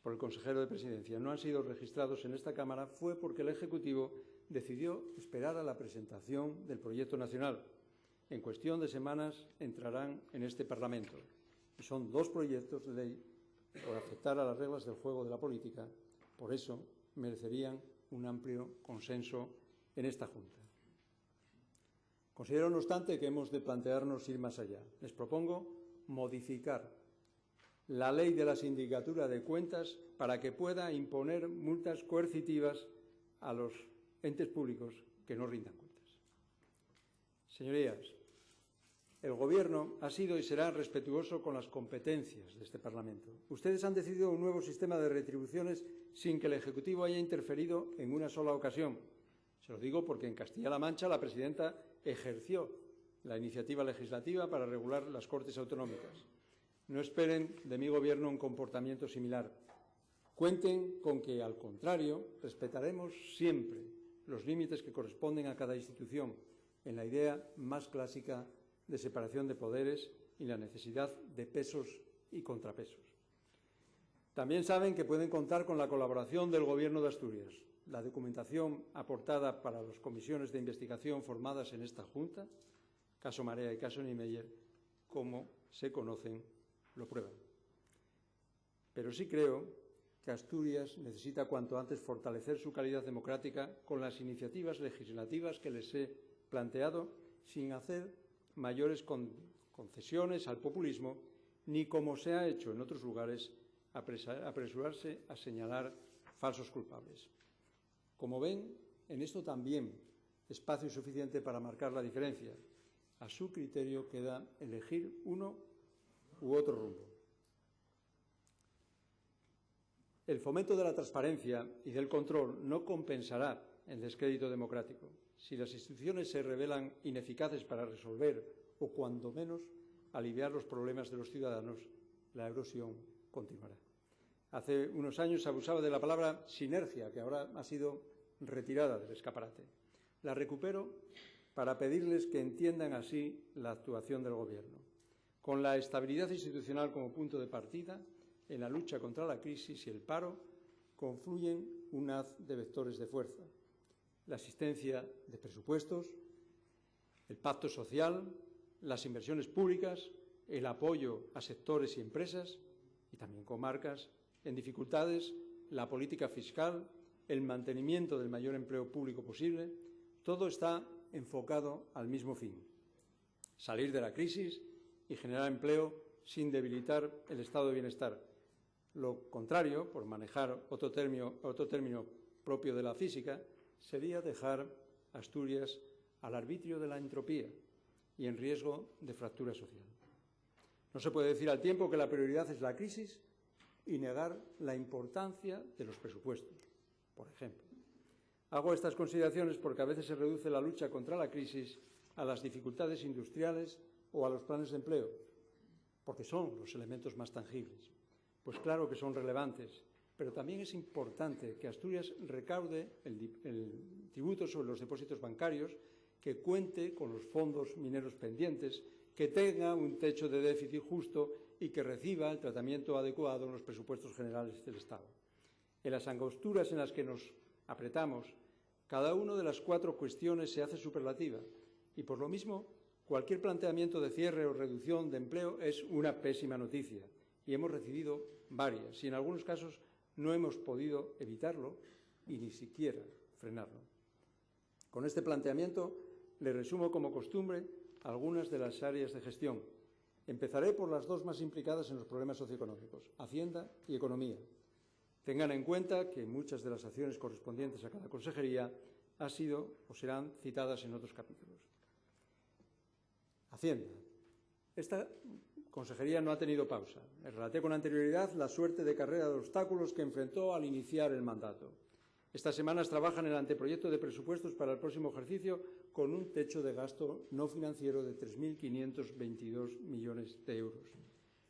por el consejero de Presidencia, no han sido registrados en esta Cámara, fue porque el Ejecutivo decidió esperar a la presentación del proyecto nacional. En cuestión de semanas entrarán en este Parlamento. Y son 2 proyectos de ley por afectar a las reglas del juego de la política. Por eso merecerían un amplio consenso en esta Junta. Considero, no obstante, que hemos de plantearnos ir más allá. Les propongo modificar la ley de la Sindicatura de Cuentas para que pueda imponer multas coercitivas a los entes públicos que no rindan cuentas. Señorías, el Gobierno ha sido y será respetuoso con las competencias de este Parlamento. Ustedes han decidido un nuevo sistema de retribuciones sin que el Ejecutivo haya interferido en una sola ocasión. Se lo digo porque en Castilla-La Mancha la presidenta ejerció la iniciativa legislativa para regular las Cortes Autonómicas. No esperen de mi Gobierno un comportamiento similar. Cuenten con que, al contrario, respetaremos siempre los límites que corresponden a cada institución, en la idea más clásica de separación de poderes y la necesidad de pesos y contrapesos. También saben que pueden contar con la colaboración del Gobierno de Asturias. La documentación aportada para las comisiones de investigación formadas en esta Junta, caso Marea y caso Niemeyer, como se conocen, lo prueban. Pero sí creo que Asturias necesita cuanto antes fortalecer su calidad democrática con las iniciativas legislativas que les he planteado, sin hacer mayores concesiones al populismo, ni, como se ha hecho en otros lugares, apresurarse a señalar falsos culpables. Como ven, en esto también espacio suficiente para marcar la diferencia. A su criterio queda elegir uno u otro rumbo. El fomento de la transparencia y del control no compensará el descrédito democrático. Si las instituciones se revelan ineficaces para resolver o, cuando menos, aliviar los problemas de los ciudadanos, la erosión continuará. Hace unos años se abusaba de la palabra sinergia, que ahora ha sido retirada del escaparate. La recupero para pedirles que entiendan así la actuación del Gobierno. Con la estabilidad institucional como punto de partida, en la lucha contra la crisis y el paro confluyen un haz de vectores de fuerza. La asistencia de presupuestos, el pacto social, las inversiones públicas, el apoyo a sectores y empresas, y también comarcas en dificultades, la política fiscal, el mantenimiento del mayor empleo público posible, todo está enfocado al mismo fin: salir de la crisis y generar empleo sin debilitar el estado de bienestar. Lo contrario, por manejar otro término propio de la física, sería dejar Asturias al arbitrio de la entropía y en riesgo de fractura social. No se puede decir al tiempo que la prioridad es la crisis y negar la importancia de los presupuestos, por ejemplo. Hago estas consideraciones porque a veces se reduce la lucha contra la crisis a las dificultades industriales o a los planes de empleo, porque son los elementos más tangibles. Pues claro que son relevantes, pero también es importante que Asturias recaude el tributo sobre los depósitos bancarios, que cuente con los fondos mineros pendientes, que tenga un techo de déficit justo y que reciba el tratamiento adecuado en los presupuestos generales del Estado. En las angosturas en las que nos apretamos, cada una de las cuatro cuestiones se hace superlativa y, por lo mismo, cualquier planteamiento de cierre o reducción de empleo es una pésima noticia, y hemos recibido varias, y en algunos casos no hemos podido evitarlo y ni siquiera frenarlo. Con este planteamiento le resumo, como costumbre, algunas de las áreas de gestión. Empezaré por las dos más implicadas en los problemas socioeconómicos: Hacienda y Economía. Tengan en cuenta que muchas de las acciones correspondientes a cada consejería han sido o serán citadas en otros capítulos. Hacienda. Esta consejería no ha tenido pausa. Les relaté con anterioridad la suerte de carrera de obstáculos que enfrentó al iniciar el mandato. Estas semanas trabajan en el anteproyecto de presupuestos para el próximo ejercicio con un techo de gasto no financiero de 3.522 millones de euros.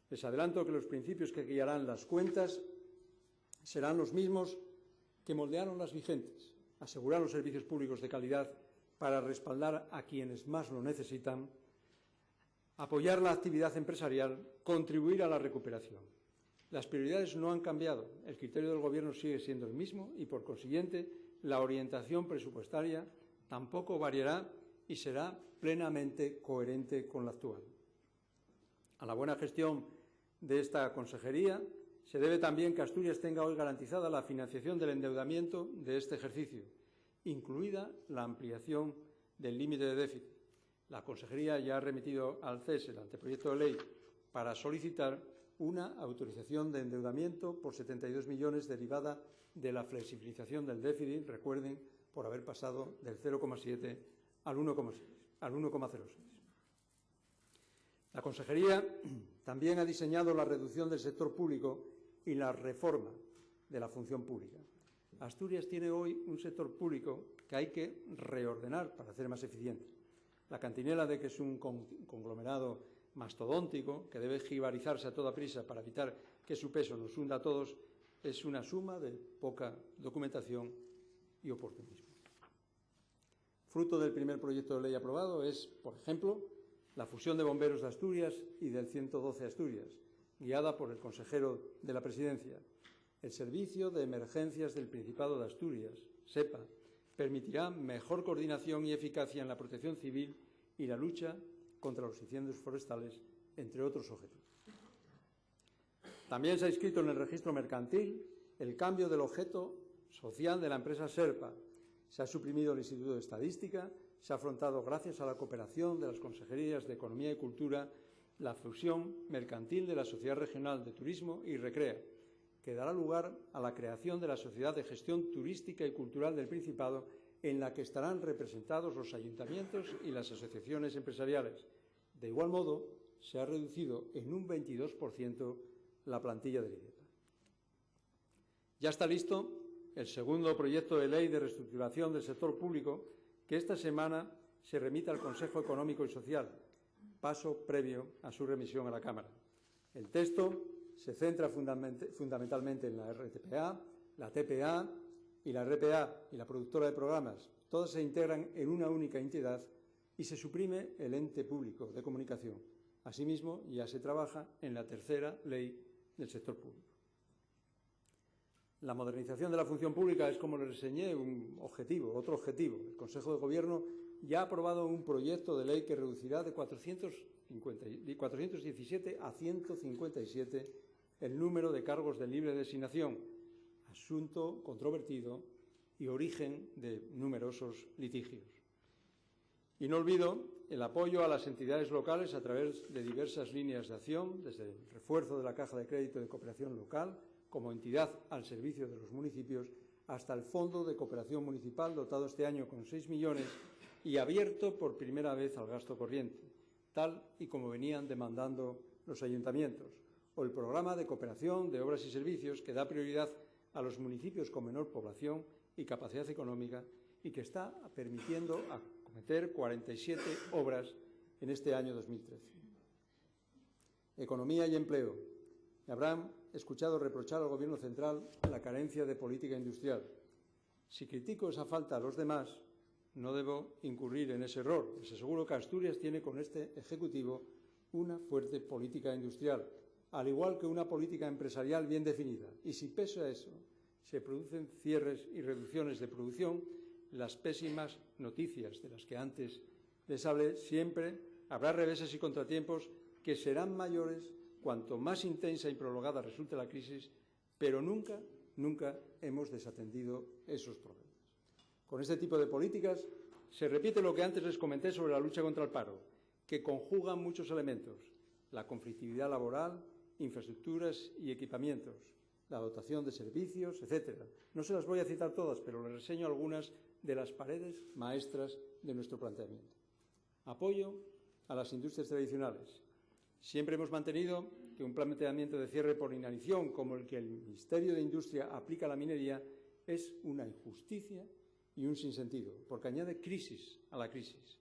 Les adelanto que los principios que guiarán las cuentas serán los mismos que moldearon las vigentes: asegurar los servicios públicos de calidad para respaldar a quienes más lo necesitan, apoyar la actividad empresarial, contribuir a la recuperación. Las prioridades no han cambiado, el criterio del Gobierno sigue siendo el mismo y, por consiguiente, la orientación presupuestaria tampoco variará y será plenamente coherente con la actual. A la buena gestión de esta consejería se debe también que Asturias tenga hoy garantizada la financiación del endeudamiento de este ejercicio, incluida la ampliación del límite de déficit. La consejería ya ha remitido al CES el anteproyecto de ley para solicitar una autorización de endeudamiento por 72 millones derivada de la flexibilización del déficit, recuerden, por haber pasado del 0,7 al 1,06. La consejería también ha diseñado la reducción del sector público y la reforma de la función pública. Asturias tiene hoy un sector público que hay que reordenar para hacer más eficiente. La cantinela de que es un conglomerado mastodóntico que debe jibarizarse a toda prisa para evitar que su peso nos hunda a todos es una suma de poca documentación y oportunismo. Fruto del primer proyecto de ley aprobado es, por ejemplo, la fusión de Bomberos de Asturias y del 112 Asturias, guiada por el consejero de la Presidencia. El Servicio de Emergencias del Principado de Asturias, SEPA, permitirá mejor coordinación y eficacia en la protección civil y la lucha contra los incendios forestales, entre otros objetivos. También se ha inscrito en el registro mercantil el cambio del objeto social de la empresa Serpa. Se ha suprimido el Instituto de Estadística, se ha afrontado, gracias a la cooperación de las consejerías de Economía y Cultura, la fusión mercantil de la Sociedad Regional de Turismo y Recrea, que dará lugar a la creación de la Sociedad de Gestión Turística y Cultural del Principado, en la que estarán representados los ayuntamientos y las asociaciones empresariales. De igual modo, se ha reducido en un 22% la plantilla del IDEPA. Ya está listo el segundo proyecto de ley de reestructuración del sector público, que esta semana se remite al Consejo Económico y Social, paso previo a su remisión a la Cámara. El texto se centra fundamentalmente en la RTPA, la TPA y la RPA y la productora de programas. Todas se integran en una única entidad y se suprime el ente público de comunicación. Asimismo, ya se trabaja en la tercera ley del sector público. La modernización de la función pública es, como les reseñé, otro objetivo. El Consejo de Gobierno ya ha aprobado un proyecto de ley que reducirá de 417 a 157 el número de cargos de libre designación, asunto controvertido y origen de numerosos litigios. Y no olvido el apoyo a las entidades locales a través de diversas líneas de acción, desde el refuerzo de la Caja de Crédito de Cooperación Local como entidad al servicio de los municipios, hasta el Fondo de Cooperación Municipal, dotado este año con 6 millones y abierto por primera vez al gasto corriente, tal y como venían demandando los ayuntamientos, o el Programa de Cooperación de Obras y Servicios, que da prioridad a los municipios con menor población y capacidad económica y que está permitiendo acometer 47 obras en este año 2013. Economía y empleo. Me habrán escuchado reprochar al Gobierno central la carencia de política industrial. Si critico esa falta a los demás, no debo incurrir en ese error. Les aseguro que Asturias tiene con este Ejecutivo una fuerte política industrial, al igual que una política empresarial bien definida. Y si pese a eso se producen cierres y reducciones de producción, las pésimas noticias de las que antes les hablé, siempre habrá reveses y contratiempos que serán mayores cuanto más intensa y prolongada resulte la crisis, pero nunca hemos desatendido esos problemas. Con este tipo de políticas se repite lo que antes les comenté sobre la lucha contra el paro, que conjugan muchos elementos: la conflictividad laboral, infraestructuras y equipamientos, la dotación de servicios, etc. No se las voy a citar todas, pero les reseño algunas de las paredes maestras de nuestro planteamiento. Apoyo a las industrias tradicionales. Siempre hemos mantenido que un planteamiento de cierre por inanición, como el que el Ministerio de Industria aplica a la minería, es una injusticia y un sinsentido, porque añade crisis a la crisis.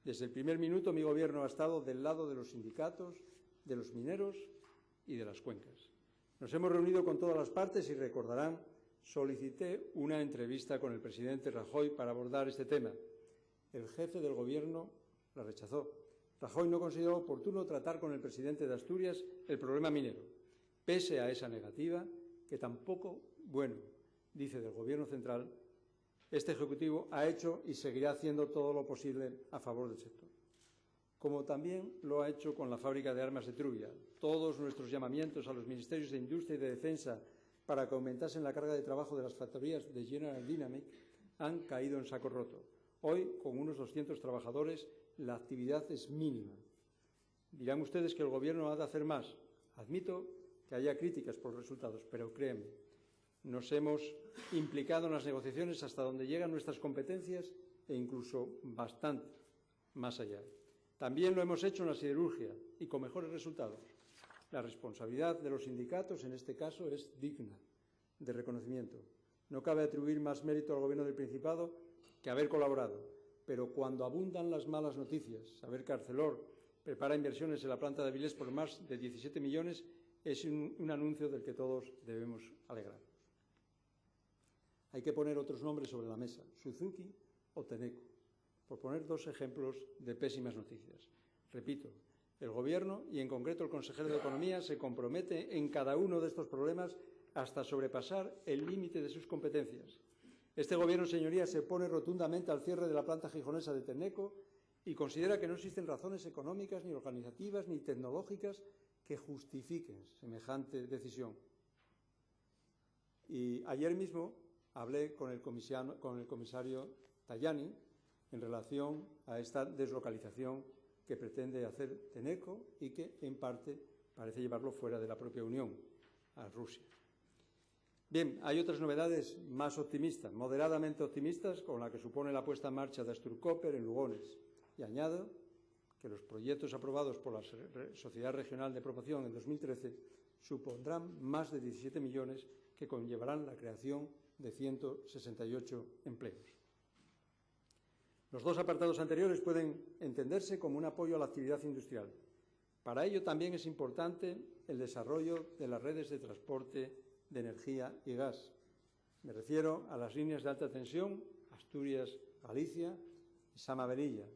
Desde el primer minuto mi Gobierno ha estado del lado de los sindicatos, de los mineros y de las cuencas. Nos hemos reunido con todas las partes y, recordarán, solicité una entrevista con el presidente Rajoy para abordar este tema. El jefe del Gobierno la rechazó. Rajoy no consideró oportuno tratar con el presidente de Asturias el problema minero. Pese a esa negativa, que tampoco, dice del Gobierno central, este Ejecutivo ha hecho y seguirá haciendo todo lo posible a favor del sector. Como también lo ha hecho con la fábrica de armas de Trubia. Todos nuestros llamamientos a los Ministerios de Industria y de Defensa para que aumentasen la carga de trabajo de las factorías de General Dynamics han caído en saco roto. Hoy, con unos 200 trabajadores, la actividad es mínima. Dirán ustedes que el Gobierno ha de hacer más. Admito que haya críticas por los resultados, pero créanme, nos hemos implicado en las negociaciones hasta donde llegan nuestras competencias e incluso bastante más allá. También lo hemos hecho en la siderurgia y con mejores resultados. La responsabilidad de los sindicatos en este caso es digna de reconocimiento. No cabe atribuir más mérito al Gobierno del Principado que haber colaborado, pero cuando abundan las malas noticias, saber que Arcelor prepara inversiones en la planta de Avilés por más de 17 millones es un anuncio del que todos debemos alegrarnos. Hay que poner otros nombres sobre la mesa, Suzuki o Tenneco, por poner dos ejemplos de pésimas noticias. Repito, el Gobierno y en concreto el consejero de Economía se compromete en cada uno de estos problemas hasta sobrepasar el límite de sus competencias. Este Gobierno, señorías, se opone rotundamente al cierre de la planta gijonesa de Tenneco y considera que no existen razones económicas, ni organizativas, ni tecnológicas que justifiquen semejante decisión. Y ayer mismo hablé con el comisario Tajani en relación a esta deslocalización que pretende hacer Tenneco y que, en parte, parece llevarlo fuera de la propia Unión, a Rusia. Bien, hay otras novedades más optimistas, moderadamente optimistas, con la que supone la puesta en marcha de Astur Copper en Lugones. Y añado que los proyectos aprobados por la Sociedad Regional de Promoción en 2013 supondrán más de 17 millones que conllevarán la creación de 168 empleos. Los dos apartados anteriores pueden entenderse como un apoyo a la actividad industrial. Para ello también es importante el desarrollo de las redes de transporte de energía y gas. Me refiero a las líneas de alta tensión, Asturias-Galicia y Sama-Melilla,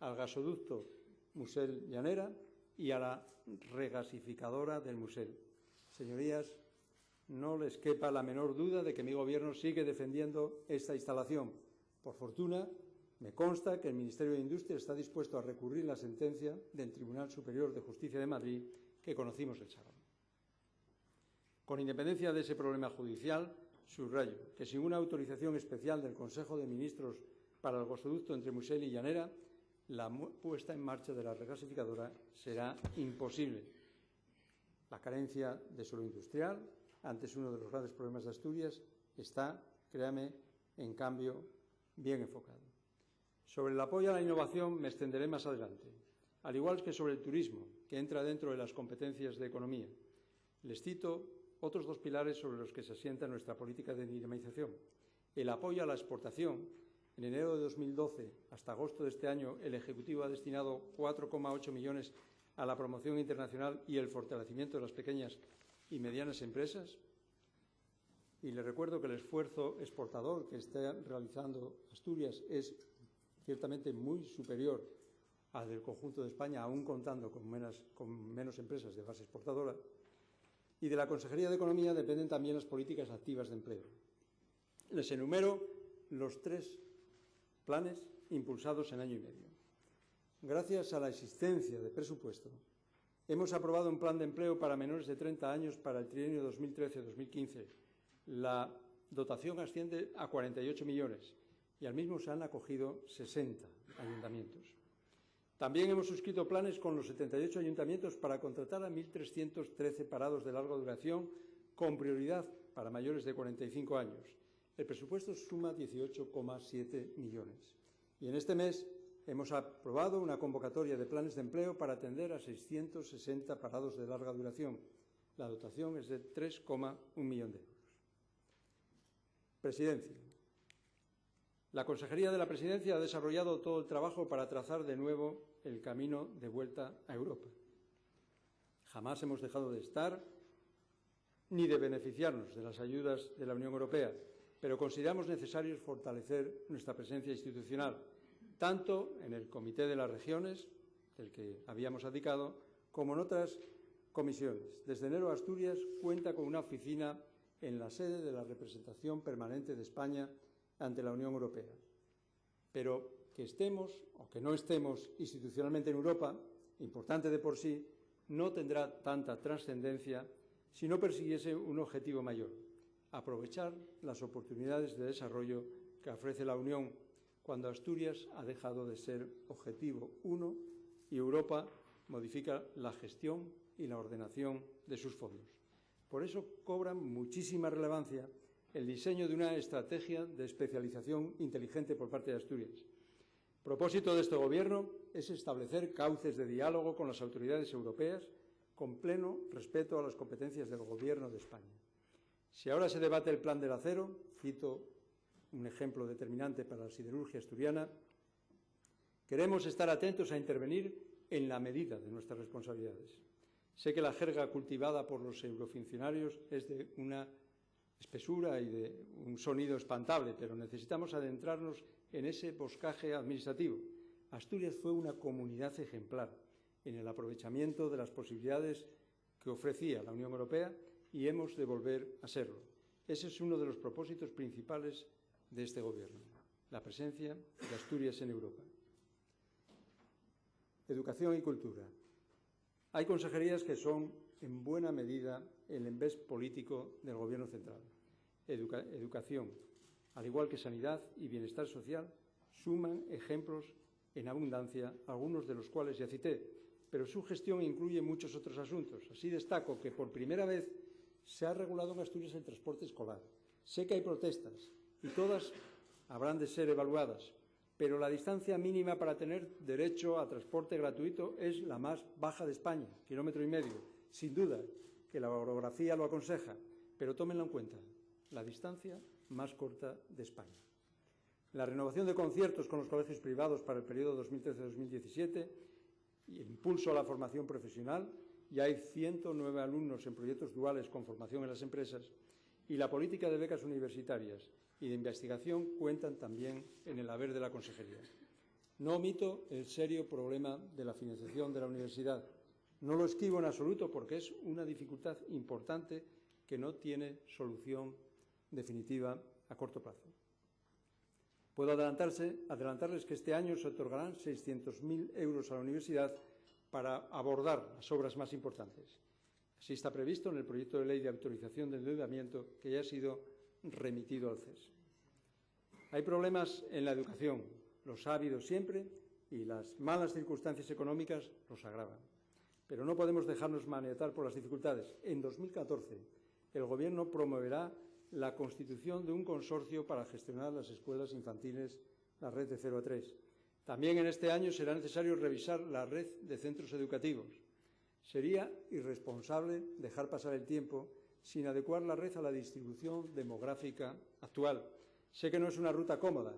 al gasoducto Musel-Llanera y a la regasificadora del Musel. Señorías, no les quepa la menor duda de que mi Gobierno sigue defendiendo esta instalación. Por fortuna, me consta que el Ministerio de Industria está dispuesto a recurrir la sentencia del Tribunal Superior de Justicia de Madrid que conocimos el sábado. Con independencia de ese problema judicial, subrayo que sin una autorización especial del Consejo de Ministros para el gasoducto entre Musel y Llanera, la puesta en marcha de la regasificadora será imposible. La carencia de suelo industrial, antes uno de los grandes problemas de Asturias, está, créame, en cambio, bien enfocado. Sobre el apoyo a la innovación me extenderé más adelante, al igual que sobre el turismo, que entra dentro de las competencias de economía. Les cito otros dos pilares sobre los que se asienta nuestra política de dinamización. El apoyo a la exportación. En enero de 2012 hasta agosto de este año, el Ejecutivo ha destinado 4,8 millones a la promoción internacional y el fortalecimiento de las pequeñas y medianas empresas. Y les recuerdo que el esfuerzo exportador que está realizando Asturias es ciertamente muy superior al del conjunto de España, aún contando con menos empresas de base exportadora. Y de la Consejería de Economía dependen también las políticas activas de empleo. Les enumero los 3 planes impulsados en año y medio. Gracias a la existencia de presupuesto, hemos aprobado un plan de empleo para menores de 30 años para el trienio 2013-2015. La dotación asciende a 48 millones y al mismo se han acogido 60 ayuntamientos. También hemos suscrito planes con los 78 ayuntamientos para contratar a 1.313 parados de larga duración con prioridad para mayores de 45 años. El presupuesto suma 18,7 millones. Y en este mes hemos aprobado una convocatoria de planes de empleo para atender a 660 parados de larga duración. La dotación es de 3,1 millón de euros. Presidencia. La Consejería de la Presidencia ha desarrollado todo el trabajo para trazar de nuevo el camino de vuelta a Europa. Jamás hemos dejado de estar ni de beneficiarnos de las ayudas de la Unión Europea, pero consideramos necesario fortalecer nuestra presencia institucional, tanto en el Comité de las Regiones, del que habíamos abdicado, como en otras comisiones. Desde enero, Asturias cuenta con una oficina en la sede de la representación permanente de España ante la Unión Europea. Pero que estemos o que no estemos institucionalmente en Europa, importante de por sí, no tendrá tanta trascendencia si no persiguiese un objetivo mayor: aprovechar las oportunidades de desarrollo que ofrece la Unión cuando Asturias ha dejado de ser objetivo 1 y Europa modifica la gestión y la ordenación de sus fondos. Por eso cobra muchísima relevancia el diseño de una estrategia de especialización inteligente por parte de Asturias. El propósito de este Gobierno es establecer cauces de diálogo con las autoridades europeas con pleno respeto a las competencias del Gobierno de España. Si ahora se debate el plan del acero, cito un ejemplo determinante para la siderurgia asturiana, queremos estar atentos a intervenir en la medida de nuestras responsabilidades. Sé que la jerga cultivada por los eurofuncionarios es de una espesura y de un sonido espantable, pero necesitamos adentrarnos en ese boscaje administrativo. Asturias fue una comunidad ejemplar en el aprovechamiento de las posibilidades que ofrecía la Unión Europea y hemos de volver a serlo. Ese es uno de los propósitos principales de este Gobierno, la presencia de Asturias en Europa. Educación y cultura. Hay consejerías que son, en buena medida, el embés político del Gobierno central. educación, al igual que sanidad y bienestar social, suman ejemplos en abundancia, algunos de los cuales ya cité, pero su gestión incluye muchos otros asuntos. Así destaco que por primera vez se ha regulado en Asturias el transporte escolar. Sé que hay protestas y todas habrán de ser evaluadas, pero la distancia mínima para tener derecho a transporte gratuito es la más baja de España, 1,5 kilómetros. Sin duda que la orografía lo aconseja, pero tómenlo en cuenta, la distancia más corta de España. La renovación de conciertos con los colegios privados para el periodo 2013-2017 y el impulso a la formación profesional. Ya hay 109 alumnos en proyectos duales con formación en las empresas, y la política de becas universitarias y de investigación cuentan también en el haber de la Consejería. No omito el serio problema de la financiación de la universidad. No lo esquivo en absoluto porque es una dificultad importante que no tiene solución definitiva a corto plazo. Puedo adelantarles que este año se otorgarán 600.000 euros a la universidad para abordar las obras más importantes. Así está previsto en el proyecto de ley de autorización del endeudamiento que ya ha sido remitido al CES. Hay problemas en la educación, los ha habido siempre y las malas circunstancias económicas los agravan. Pero no podemos dejarnos maniatar por las dificultades. En 2014, el Gobierno promoverá la constitución de un consorcio para gestionar las escuelas infantiles, la red de 0 a 3. También en este año será necesario revisar la red de centros educativos. Sería irresponsable dejar pasar el tiempo sin adecuar la red a la distribución demográfica actual. Sé que no es una ruta cómoda,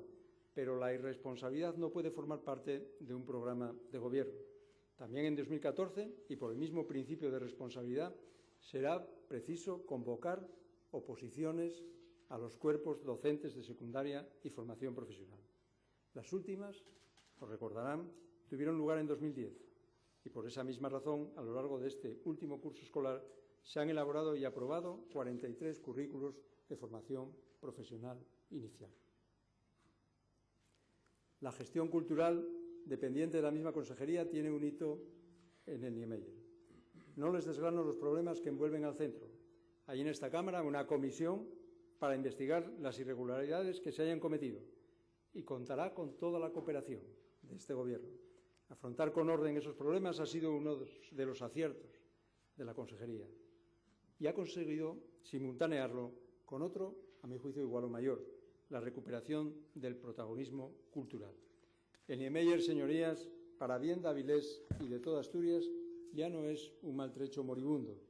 pero la irresponsabilidad no puede formar parte de un programa de gobierno. También en 2014, y por el mismo principio de responsabilidad, será preciso convocar oposiciones a los cuerpos docentes de secundaria y formación profesional. Las últimas, os recordarán, tuvieron lugar en 2010 y por esa misma razón, a lo largo de este último curso escolar, se han elaborado y aprobado 43 currículos de formación profesional inicial. La gestión cultural, dependiente de la misma consejería, tiene un hito en el Niemeyer. No les desgrano los problemas que envuelven al centro. Hay en esta Cámara una comisión para investigar las irregularidades que se hayan cometido y contará con toda la cooperación de este Gobierno. Afrontar con orden esos problemas ha sido uno de los aciertos de la consejería y ha conseguido simultanearlo con otro, a mi juicio, igual o mayor, la recuperación del protagonismo cultural. El Niemeyer, señorías, para bien de Avilés y de toda Asturias, ya no es un maltrecho moribundo.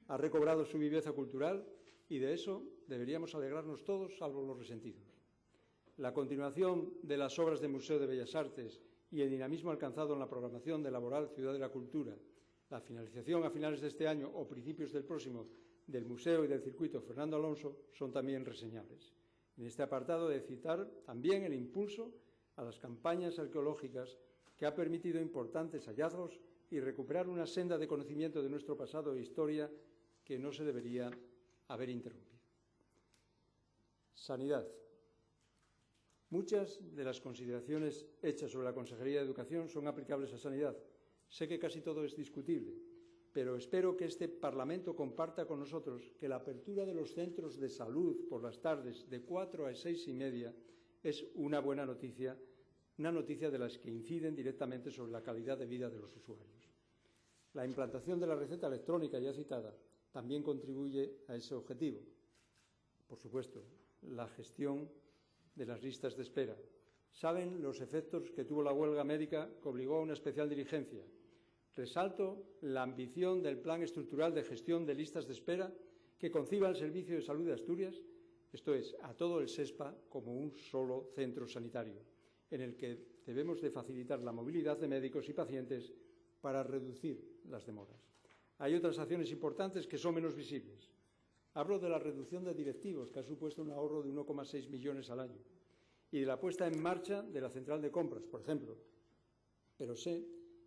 Ha recobrado su viveza cultural y de eso deberíamos alegrarnos todos, salvo los resentidos. La continuación de las obras del Museo de Bellas Artes y el dinamismo alcanzado en la programación de Laboral Ciudad de la Cultura, la finalización a finales de este año o principios del próximo del Museo y del Circuito Fernando Alonso son también reseñables. En este apartado he de citar también el impulso a las campañas arqueológicas que ha permitido importantes hallazgos y recuperar una senda de conocimiento de nuestro pasado e historia que no se debería haber interrumpido. Sanidad. Muchas de las consideraciones hechas sobre la Consejería de Educación son aplicables a sanidad. Sé que casi todo es discutible, pero espero que este Parlamento comparta con nosotros que la apertura de los centros de salud por las tardes de 4 a 6:30 es una buena noticia, una noticia de las que inciden directamente sobre la calidad de vida de los usuarios. La implantación de la receta electrónica ya citada también contribuye a ese objetivo. Por supuesto, la gestión de las listas de espera. Saben los efectos que tuvo la huelga médica que obligó a una especial diligencia. Resalto la ambición del Plan Estructural de Gestión de Listas de Espera que conciba el Servicio de Salud de Asturias, esto es, a todo el SESPA como un solo centro sanitario, en el que debemos de facilitar la movilidad de médicos y pacientes para reducir las demoras. Hay otras acciones importantes que son menos visibles. Hablo de la reducción de directivos, que ha supuesto un ahorro de 1,6 millones al año, y de la puesta en marcha de la central de compras, por ejemplo. Pero sé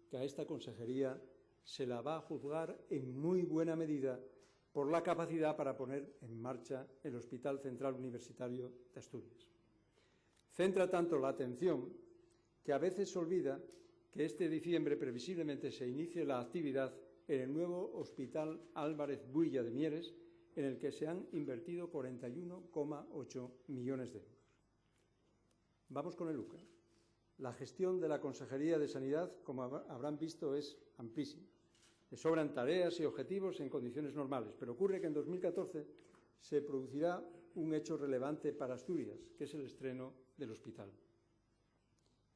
que a esta consejería se la va a juzgar en muy buena medida por la capacidad para poner en marcha el Hospital Central Universitario de Asturias. Centra tanto la atención que a veces se olvida que este diciembre previsiblemente se inicie la actividad en el nuevo Hospital Álvarez Builla de Mieres, en el que se han invertido 41,8 millones de euros. Vamos con el UCA. La gestión de la Consejería de Sanidad, como habrán visto, es amplísima. Le sobran tareas y objetivos en condiciones normales, pero ocurre que en 2014 se producirá un hecho relevante para Asturias, que es el estreno del hospital.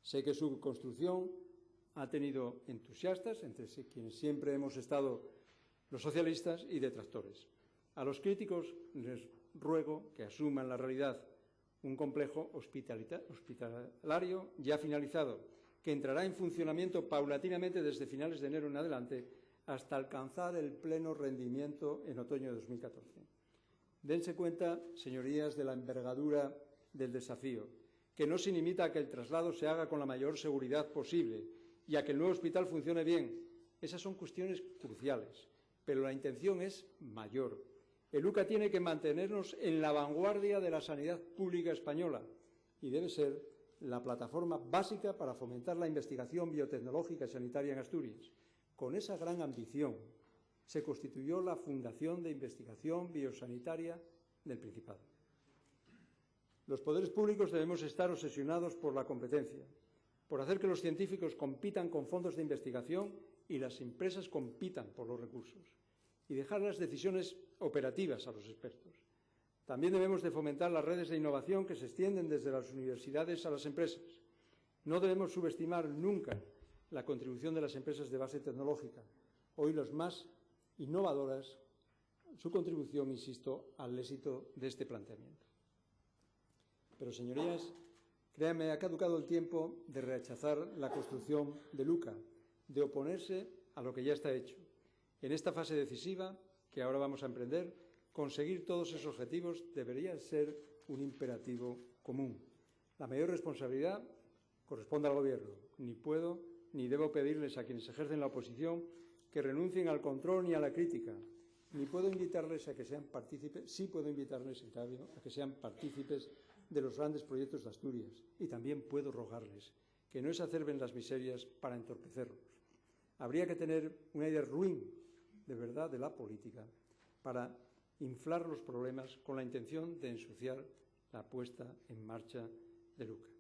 Sé que su construcción ha tenido entusiastas, entre quienes siempre hemos estado los socialistas, y detractores. A los críticos les ruego que asuman la realidad: un complejo hospitalario ya finalizado, que entrará en funcionamiento paulatinamente desde finales de enero en adelante hasta alcanzar el pleno rendimiento en otoño de 2014. Dense cuenta, señorías, de la envergadura del desafío, que no se limita a que el traslado se haga con la mayor seguridad posible y a que el nuevo hospital funcione bien. Esas son cuestiones cruciales, pero la intención es mayor. El UCA tiene que mantenernos en la vanguardia de la sanidad pública española y debe ser la plataforma básica para fomentar la investigación biotecnológica y sanitaria en Asturias. Con esa gran ambición se constituyó la Fundación de Investigación Biosanitaria del Principado. Los poderes públicos debemos estar obsesionados por la competencia, por hacer que los científicos compitan con fondos de investigación y las empresas compitan por los recursos, y dejar las decisiones operativas a los expertos. También debemos de fomentar las redes de innovación que se extienden desde las universidades a las empresas. No debemos subestimar nunca la contribución de las empresas de base tecnológica, hoy las más innovadoras, su contribución, insisto, al éxito de este planteamiento. Pero, señorías, créanme, ha caducado el tiempo de rechazar la construcción del UCA, de oponerse a lo que ya está hecho. En esta fase decisiva que ahora vamos a emprender, conseguir todos esos objetivos debería ser un imperativo común. La mayor responsabilidad corresponde al Gobierno. Ni puedo ni debo pedirles a quienes ejercen la oposición que renuncien al control ni a la crítica. Ni puedo invitarles a que sean partícipes, sí puedo invitarles, en cambio, a que sean partícipes de los grandes proyectos de Asturias. Y también puedo rogarles que no exacerben las miserias para entorpecerlos. Habría que tener una idea ruin, de verdad, de la política para inflar los problemas con la intención de ensuciar la puesta en marcha del UCA.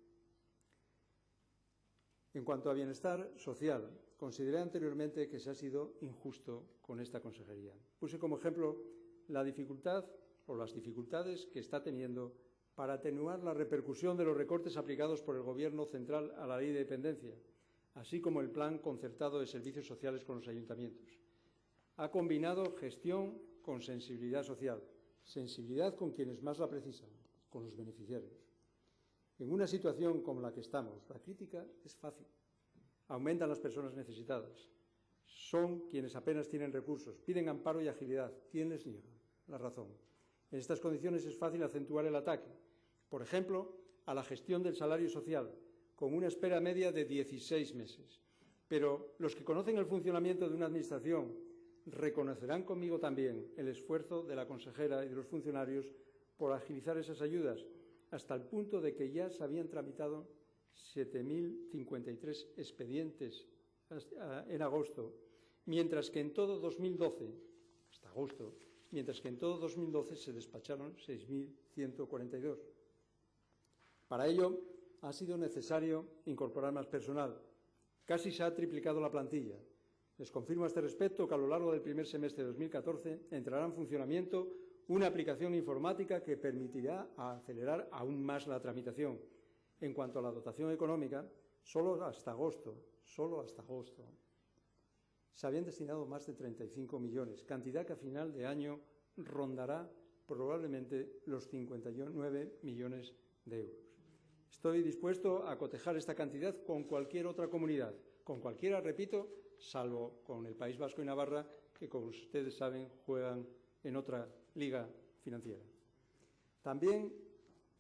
En cuanto a bienestar social, consideré anteriormente que se ha sido injusto con esta consejería. Puse como ejemplo la dificultad o las dificultades que está teniendo para atenuar la repercusión de los recortes aplicados por el Gobierno central a la Ley de Dependencia, así como el Plan Concertado de Servicios Sociales con los ayuntamientos. Ha combinado gestión con sensibilidad social, sensibilidad con quienes más la precisan, con los beneficiarios. En una situación como la que estamos, la crítica es fácil. Aumentan las personas necesitadas. Son quienes apenas tienen recursos, piden amparo y agilidad. ¿Quién les niega la razón? En estas condiciones es fácil acentuar el ataque. Por ejemplo, a la gestión del salario social, con una espera media de 16 meses. Pero los que conocen el funcionamiento de una administración reconocerán conmigo también el esfuerzo de la consejera y de los funcionarios por agilizar esas ayudas, hasta el punto de que ya se habían tramitado 7.053 expedientes en agosto, mientras que en todo 2012, hasta agosto, se despacharon 6.142. Para ello ha sido necesario incorporar más personal. Casi se ha triplicado la plantilla. Les confirmo a este respecto que a lo largo del primer semestre de 2014 entrará en funcionamiento una aplicación informática que permitirá acelerar aún más la tramitación. En cuanto a la dotación económica, solo hasta agosto, se habían destinado más de 35 millones, cantidad que a final de año rondará probablemente los 59 millones de euros. Estoy dispuesto a cotejar esta cantidad con cualquier otra comunidad, con cualquiera, repito, salvo con el País Vasco y Navarra, que, como ustedes saben, juegan en otra liga financiera. También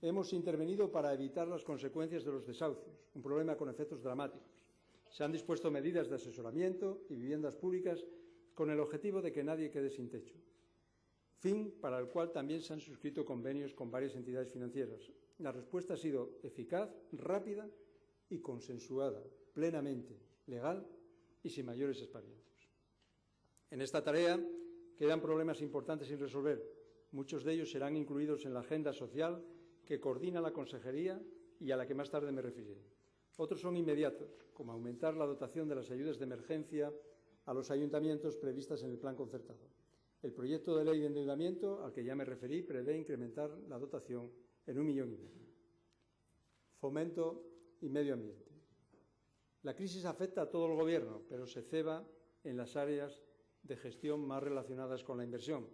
hemos intervenido para evitar las consecuencias de los desahucios, un problema con efectos dramáticos. Se han dispuesto medidas de asesoramiento y viviendas públicas con el objetivo de que nadie quede sin techo, fin para el cual también se han suscrito convenios con varias entidades financieras. La respuesta ha sido eficaz, rápida y consensuada, plenamente legal y sin mayores aspavientos. En esta tarea quedan problemas importantes sin resolver. Muchos de ellos serán incluidos en la agenda social que coordina la Consejería y a la que más tarde me referiré. Otros son inmediatos, como aumentar la dotación de las ayudas de emergencia a los ayuntamientos previstas en el plan concertado. El proyecto de ley de endeudamiento, al que ya me referí, prevé incrementar la dotación en 1,5 millones. Fomento y medio ambiente. La crisis afecta a todo el Gobierno, pero se ceba en las áreas de gestión más relacionadas con la inversión.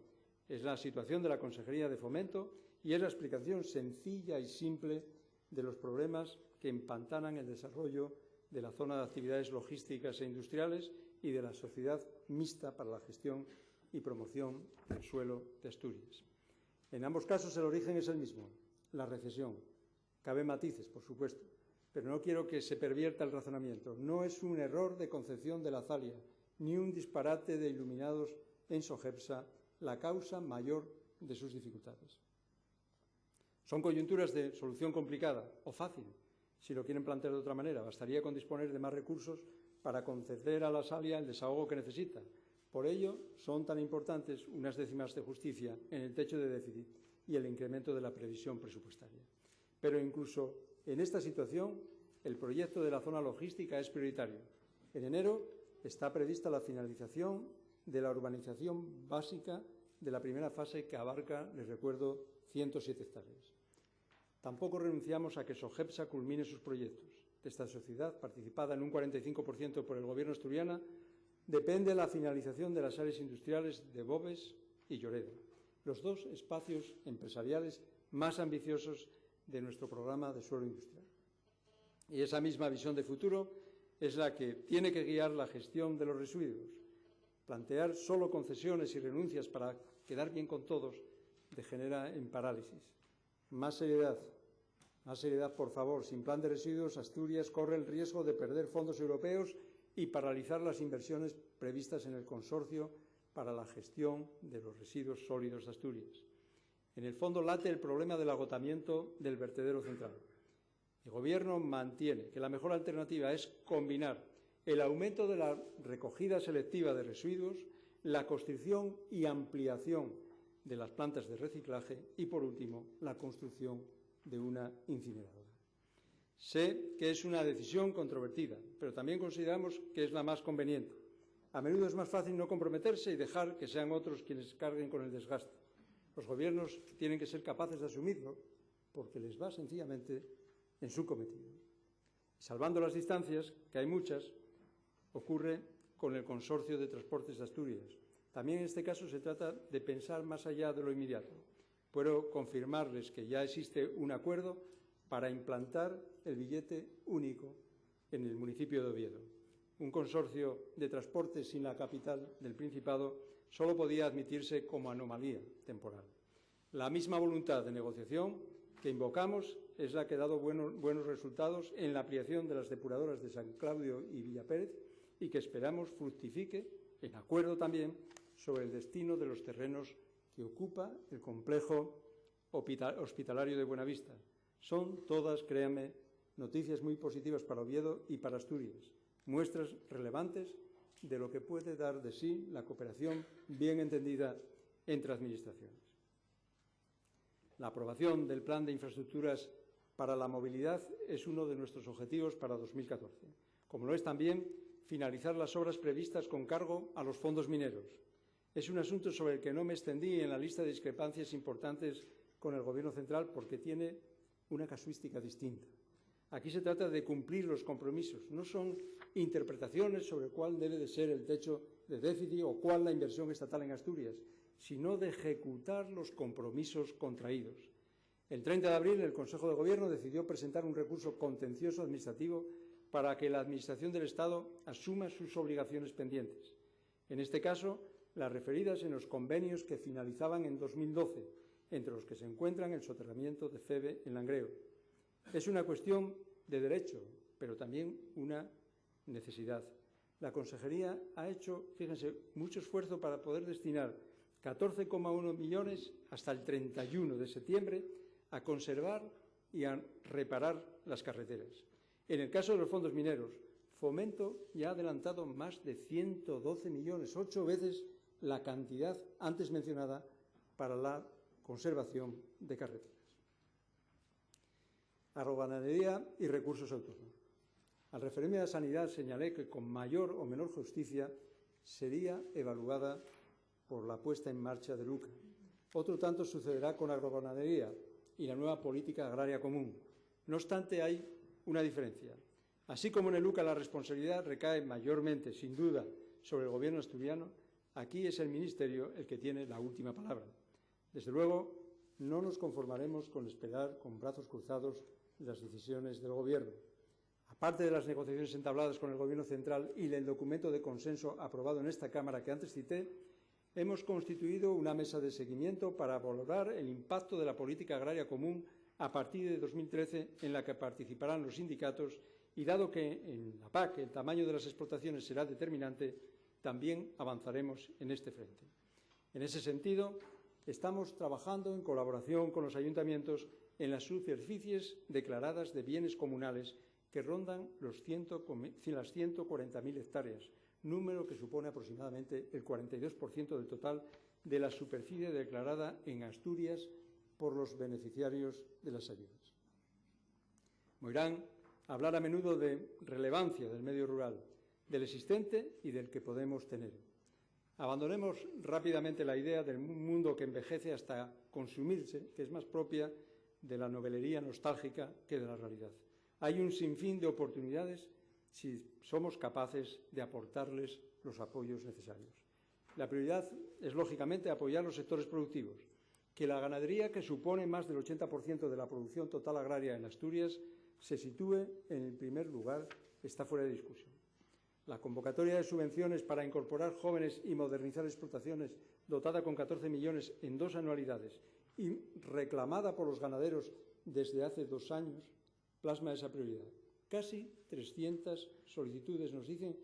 Es la situación de la Consejería de Fomento y es la explicación sencilla y simple de los problemas que empantanan el desarrollo de la zona de actividades logísticas e industriales y de la sociedad mixta para la gestión y promoción del suelo de Asturias. En ambos casos el origen es el mismo, la recesión. Cabe matices, por supuesto, pero no quiero que se pervierta el razonamiento. No es un error de concepción de la Zalia, ni un disparate de iluminados en Sogepsa la causa mayor de sus dificultades. Son coyunturas de solución complicada o fácil, si lo quieren plantear de otra manera. Bastaría con disponer de más recursos para conceder a la Zalia el desahogo que necesita. Por ello, son tan importantes unas décimas de justicia en el techo de déficit y el incremento de la previsión presupuestaria. Pero incluso en esta situación, el proyecto de la zona logística es prioritario. En enero está prevista la finalización de la urbanización básica de la primera fase que abarca, les recuerdo, 107 hectáreas. Tampoco renunciamos a que Sogepsa culmine sus proyectos. De esta sociedad, participada en un 45% por el Gobierno asturiano, depende la finalización de las áreas industriales de Boves y Lloreda, los dos espacios empresariales más ambiciosos de nuestro programa de suelo industrial. Y esa misma visión de futuro es la que tiene que guiar la gestión de los residuos. Plantear solo concesiones y renuncias para quedar bien con todos degenera en parálisis. Más seriedad, por favor. Sin plan de residuos, Asturias corre el riesgo de perder fondos europeos y paralizar las inversiones previstas en el consorcio para la gestión de los residuos sólidos de Asturias. En el fondo late el problema del agotamiento del vertedero central. El Gobierno mantiene que la mejor alternativa es combinar el aumento de la recogida selectiva de residuos, la construcción y ampliación de las plantas de reciclaje y, por último, la construcción de una incineradora. Sé que es una decisión controvertida, pero también consideramos que es la más conveniente. A menudo es más fácil no comprometerse y dejar que sean otros quienes carguen con el desgaste. Los gobiernos tienen que ser capaces de asumirlo porque les va sencillamente en su cometido. Salvando las distancias, que hay muchas, ocurre con el Consorcio de Transportes de Asturias. También en este caso se trata de pensar más allá de lo inmediato. Puedo confirmarles que ya existe un acuerdo para implantar el billete único en el municipio de Oviedo. Un consorcio de transportes sin la capital del Principado solo podía admitirse como anomalía temporal. La misma voluntad de negociación que invocamos es la que ha dado buenos resultados en la ampliación de las depuradoras de San Claudio y Villapérez y que esperamos fructifique en acuerdo también sobre el destino de los terrenos que ocupa el complejo hospitalario de Buenavista. Son todas, créanme, noticias muy positivas para Oviedo y para Asturias, muestras relevantes de lo que puede dar de sí la cooperación bien entendida entre administraciones. La aprobación del Plan de Infraestructuras para la Movilidad es uno de nuestros objetivos para 2014, como lo es también finalizar las obras previstas con cargo a los fondos mineros. Es un asunto sobre el que no me extendí en la lista de discrepancias importantes con el Gobierno central porque tiene una casuística distinta. Aquí se trata de cumplir los compromisos, no son interpretaciones sobre cuál debe de ser el techo de déficit o cuál la inversión estatal en Asturias, sino de ejecutar los compromisos contraídos. El 30 de abril el Consejo de Gobierno decidió presentar un recurso contencioso administrativo para que la Administración del Estado asuma sus obligaciones pendientes. En este caso, las referidas en los convenios que finalizaban en 2012, entre los que se encuentran el soterramiento de FEVE en Langreo. Es una cuestión de derecho, pero también una necesidad. La Consejería ha hecho, fíjense, mucho esfuerzo para poder destinar 14,1 millones hasta el 31 de septiembre a conservar y a reparar las carreteras. En el caso de los fondos mineros, Fomento ya ha adelantado más de 112 millones, 8 veces la cantidad antes mencionada para la conservación de carreteras. Agroganadería y recursos autónomos. Al referirme a la sanidad señalé que con mayor o menor justicia sería evaluada por la puesta en marcha del UCA. Otro tanto sucederá con agroganadería y la nueva política agraria común. No obstante, hay una diferencia. Así como en el UCA la responsabilidad recae mayormente, sin duda, sobre el Gobierno asturiano, aquí es el Ministerio el que tiene la última palabra. Desde luego, no nos conformaremos con esperar con brazos cruzados las decisiones del Gobierno. Aparte de las negociaciones entabladas con el Gobierno central y del documento de consenso aprobado en esta Cámara que antes cité, hemos constituido una mesa de seguimiento para valorar el impacto de la política agraria común a partir de 2013, en la que participarán los sindicatos, y dado que en la PAC el tamaño de las explotaciones será determinante, también avanzaremos en este frente. En ese sentido, estamos trabajando en colaboración con los ayuntamientos en las superficies declaradas de bienes comunales que rondan las 140.000 hectáreas, número que supone aproximadamente el 42% del total de la superficie declarada en Asturias por los beneficiarios de las ayudas. Me oirán hablar a menudo de relevancia del medio rural, del existente y del que podemos tener. Abandonemos rápidamente la idea del mundo que envejece hasta consumirse, que es más propia de la novelería nostálgica que de la realidad. Hay un sinfín de oportunidades si somos capaces de aportarles los apoyos necesarios. La prioridad es, lógicamente, apoyar los sectores productivos. Que la ganadería, que supone más del 80% de la producción total agraria en Asturias, se sitúe en el primer lugar, está fuera de discusión. La convocatoria de subvenciones para incorporar jóvenes y modernizar explotaciones, dotada con 14 millones en 2 anualidades y reclamada por los ganaderos desde hace 2 años, plasma esa prioridad. Casi 300 solicitudes nos dicen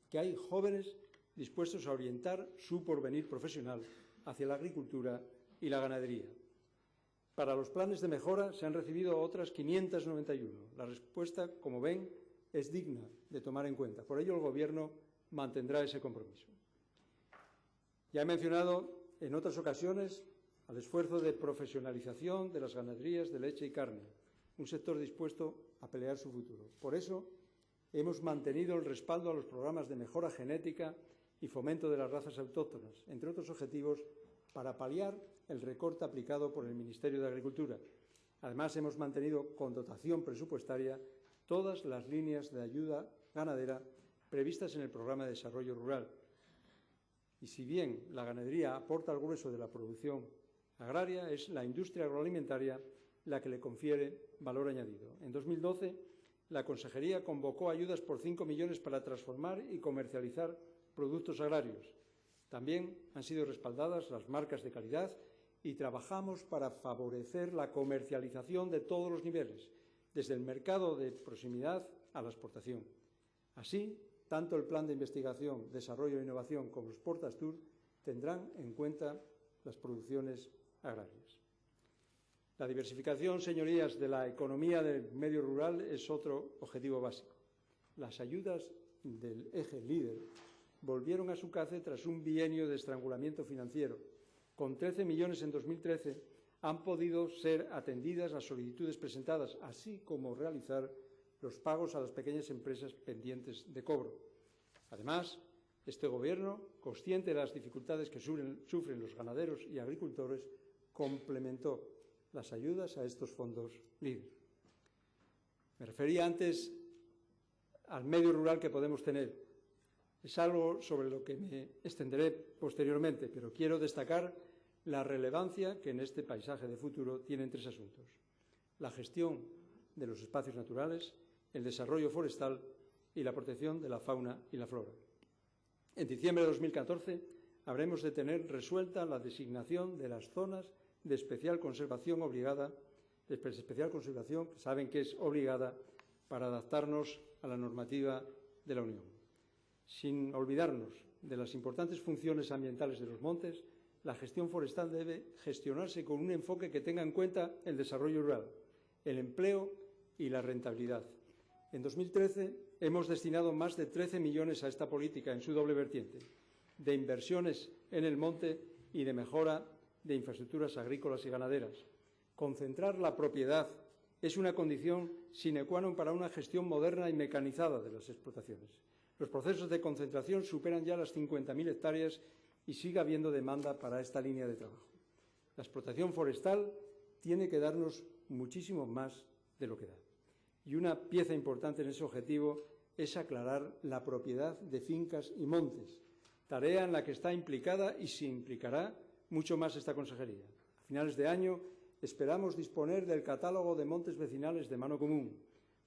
que hay jóvenes dispuestos a orientar su porvenir profesional hacia la agricultura y la ganadería. Para los planes de mejora se han recibido otras 591. La respuesta, como ven, es digna de tomar en cuenta. Por ello, el Gobierno mantendrá ese compromiso. Ya he mencionado en otras ocasiones al esfuerzo de profesionalización de las ganaderías de leche y carne, un sector dispuesto a pelear su futuro. Por eso, hemos mantenido el respaldo a los programas de mejora genética y fomento de las razas autóctonas, entre otros objetivos, para paliar el recorte aplicado por el Ministerio de Agricultura. Además, hemos mantenido con dotación presupuestaria todas las líneas de ayuda ganadera previstas en el Programa de Desarrollo Rural. Y si bien la ganadería aporta el grueso de la producción agraria, es la industria agroalimentaria la que le confiere valor añadido. En 2012, la Consejería convocó ayudas por 5 millones para transformar y comercializar productos agrarios. También han sido respaldadas las marcas de calidad y trabajamos para favorecer la comercialización de todos los niveles, desde el mercado de proximidad a la exportación. Así, tanto el Plan de Investigación, Desarrollo e Innovación como los Portastur tendrán en cuenta las producciones agrarias. La diversificación, señorías, de la economía del medio rural es otro objetivo básico. Las ayudas del eje líder volvieron a su cauce tras un bienio de estrangulamiento financiero. Con 13 millones en 2013 han podido ser atendidas las solicitudes presentadas, así como realizar los pagos a las pequeñas empresas pendientes de cobro. Además, este Gobierno, consciente de las dificultades que sufren los ganaderos y agricultores, complementó las ayudas a estos fondos líder. Me refería antes al medio rural que podemos tener. Es algo sobre lo que me extenderé posteriormente, pero quiero destacar la relevancia que en este paisaje de futuro tienen 3 asuntos: la gestión de los espacios naturales, el desarrollo forestal y la protección de la fauna y la flora. En diciembre de 2014 habremos de tener resuelta la designación de las zonas de especial conservación obligada, que saben que es obligada para adaptarnos a la normativa de la Unión. Sin olvidarnos de las importantes funciones ambientales de los montes, la gestión forestal debe gestionarse con un enfoque que tenga en cuenta el desarrollo rural, el empleo y la rentabilidad. En 2013 hemos destinado más de 13 millones a esta política en su doble vertiente, de inversiones en el monte y de mejora de infraestructuras agrícolas y ganaderas. Concentrar la propiedad es una condición sine qua non para una gestión moderna y mecanizada de las explotaciones. Los procesos de concentración superan ya las 50.000 hectáreas y sigue habiendo demanda para esta línea de trabajo. La explotación forestal tiene que darnos muchísimo más de lo que da. Y una pieza importante en ese objetivo es aclarar la propiedad de fincas y montes, tarea en la que está implicada y se implicará mucho más esta consejería. A finales de año esperamos disponer del catálogo de montes vecinales de mano común.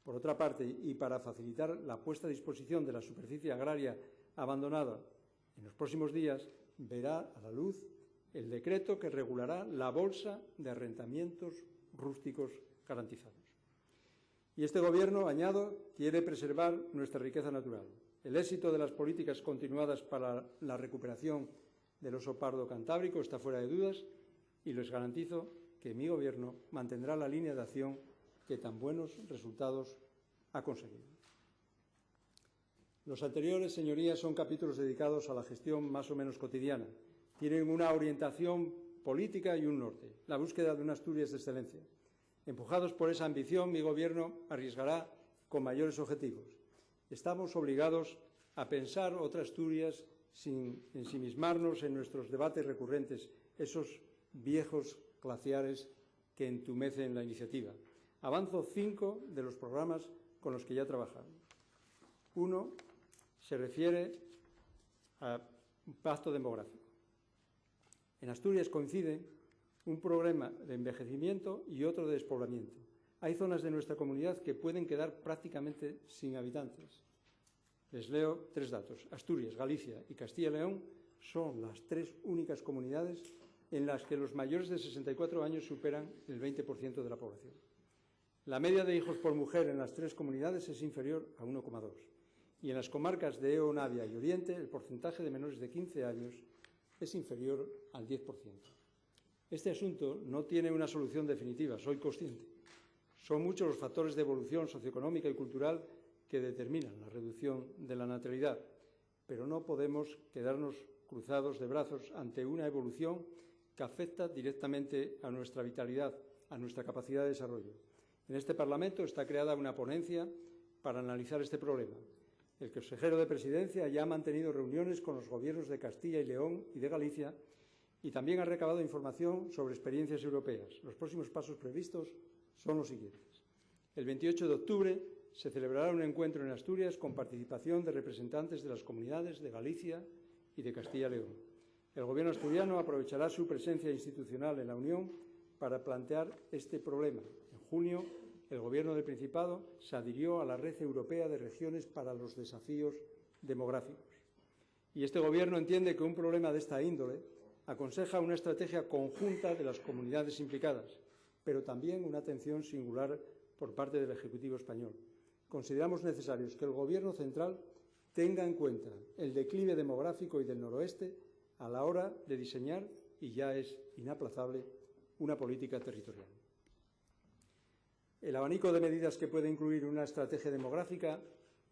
Por otra parte, y para facilitar la puesta a disposición de la superficie agraria abandonada, en los próximos días verá a la luz el decreto que regulará la bolsa de arrendamientos rústicos garantizados. Y este Gobierno, añado, quiere preservar nuestra riqueza natural. El éxito de las políticas continuadas para la recuperación del oso pardo cantábrico está fuera de dudas y les garantizo que mi Gobierno mantendrá la línea de acción que tan buenos resultados ha conseguido. Los anteriores, señorías, son capítulos dedicados a la gestión más o menos cotidiana. Tienen una orientación política y un norte, la búsqueda de una Asturias de excelencia. Empujados por esa ambición, mi Gobierno arriesgará con mayores objetivos. Estamos obligados a pensar otra Asturias sin ensimismarnos en nuestros debates recurrentes, esos viejos glaciares que entumecen la iniciativa. Avanzo 5 de los programas con los que ya trabajamos. Uno se refiere al pacto demográfico. En Asturias coinciden un problema de envejecimiento y otro de despoblamiento. Hay zonas de nuestra comunidad que pueden quedar prácticamente sin habitantes. Les leo 3 datos. Asturias, Galicia y Castilla y León son las 3 únicas comunidades en las que los mayores de 64 años superan el 20% de la población. La media de hijos por mujer en las 3 comunidades es inferior a 1,2. Y en las comarcas de Eo, Navia y Oriente, el porcentaje de menores de 15 años es inferior al 10%. Este asunto no tiene una solución definitiva, soy consciente. Son muchos los factores de evolución socioeconómica y cultural que determinan la reducción de la natalidad, pero no podemos quedarnos cruzados de brazos ante una evolución que afecta directamente a nuestra vitalidad, a nuestra capacidad de desarrollo. En este Parlamento está creada una ponencia para analizar este problema. El consejero de Presidencia ya ha mantenido reuniones con los gobiernos de Castilla y León y de Galicia y también ha recabado información sobre experiencias europeas. Los próximos pasos previstos son los siguientes. El 28 de octubre se celebrará un encuentro en Asturias con participación de representantes de las comunidades de Galicia y de Castilla y León. El Gobierno asturiano aprovechará su presencia institucional en la Unión para plantear este problema. En junio, el Gobierno del Principado se adhirió a la Red Europea de Regiones para los Desafíos Demográficos. Y este Gobierno entiende que un problema de esta índole aconseja una estrategia conjunta de las comunidades implicadas, pero también una atención singular por parte del Ejecutivo español. Consideramos necesarios que el Gobierno central tenga en cuenta el declive demográfico y del noroeste a la hora de diseñar, y ya es inaplazable, una política territorial. El abanico de medidas que puede incluir una estrategia demográfica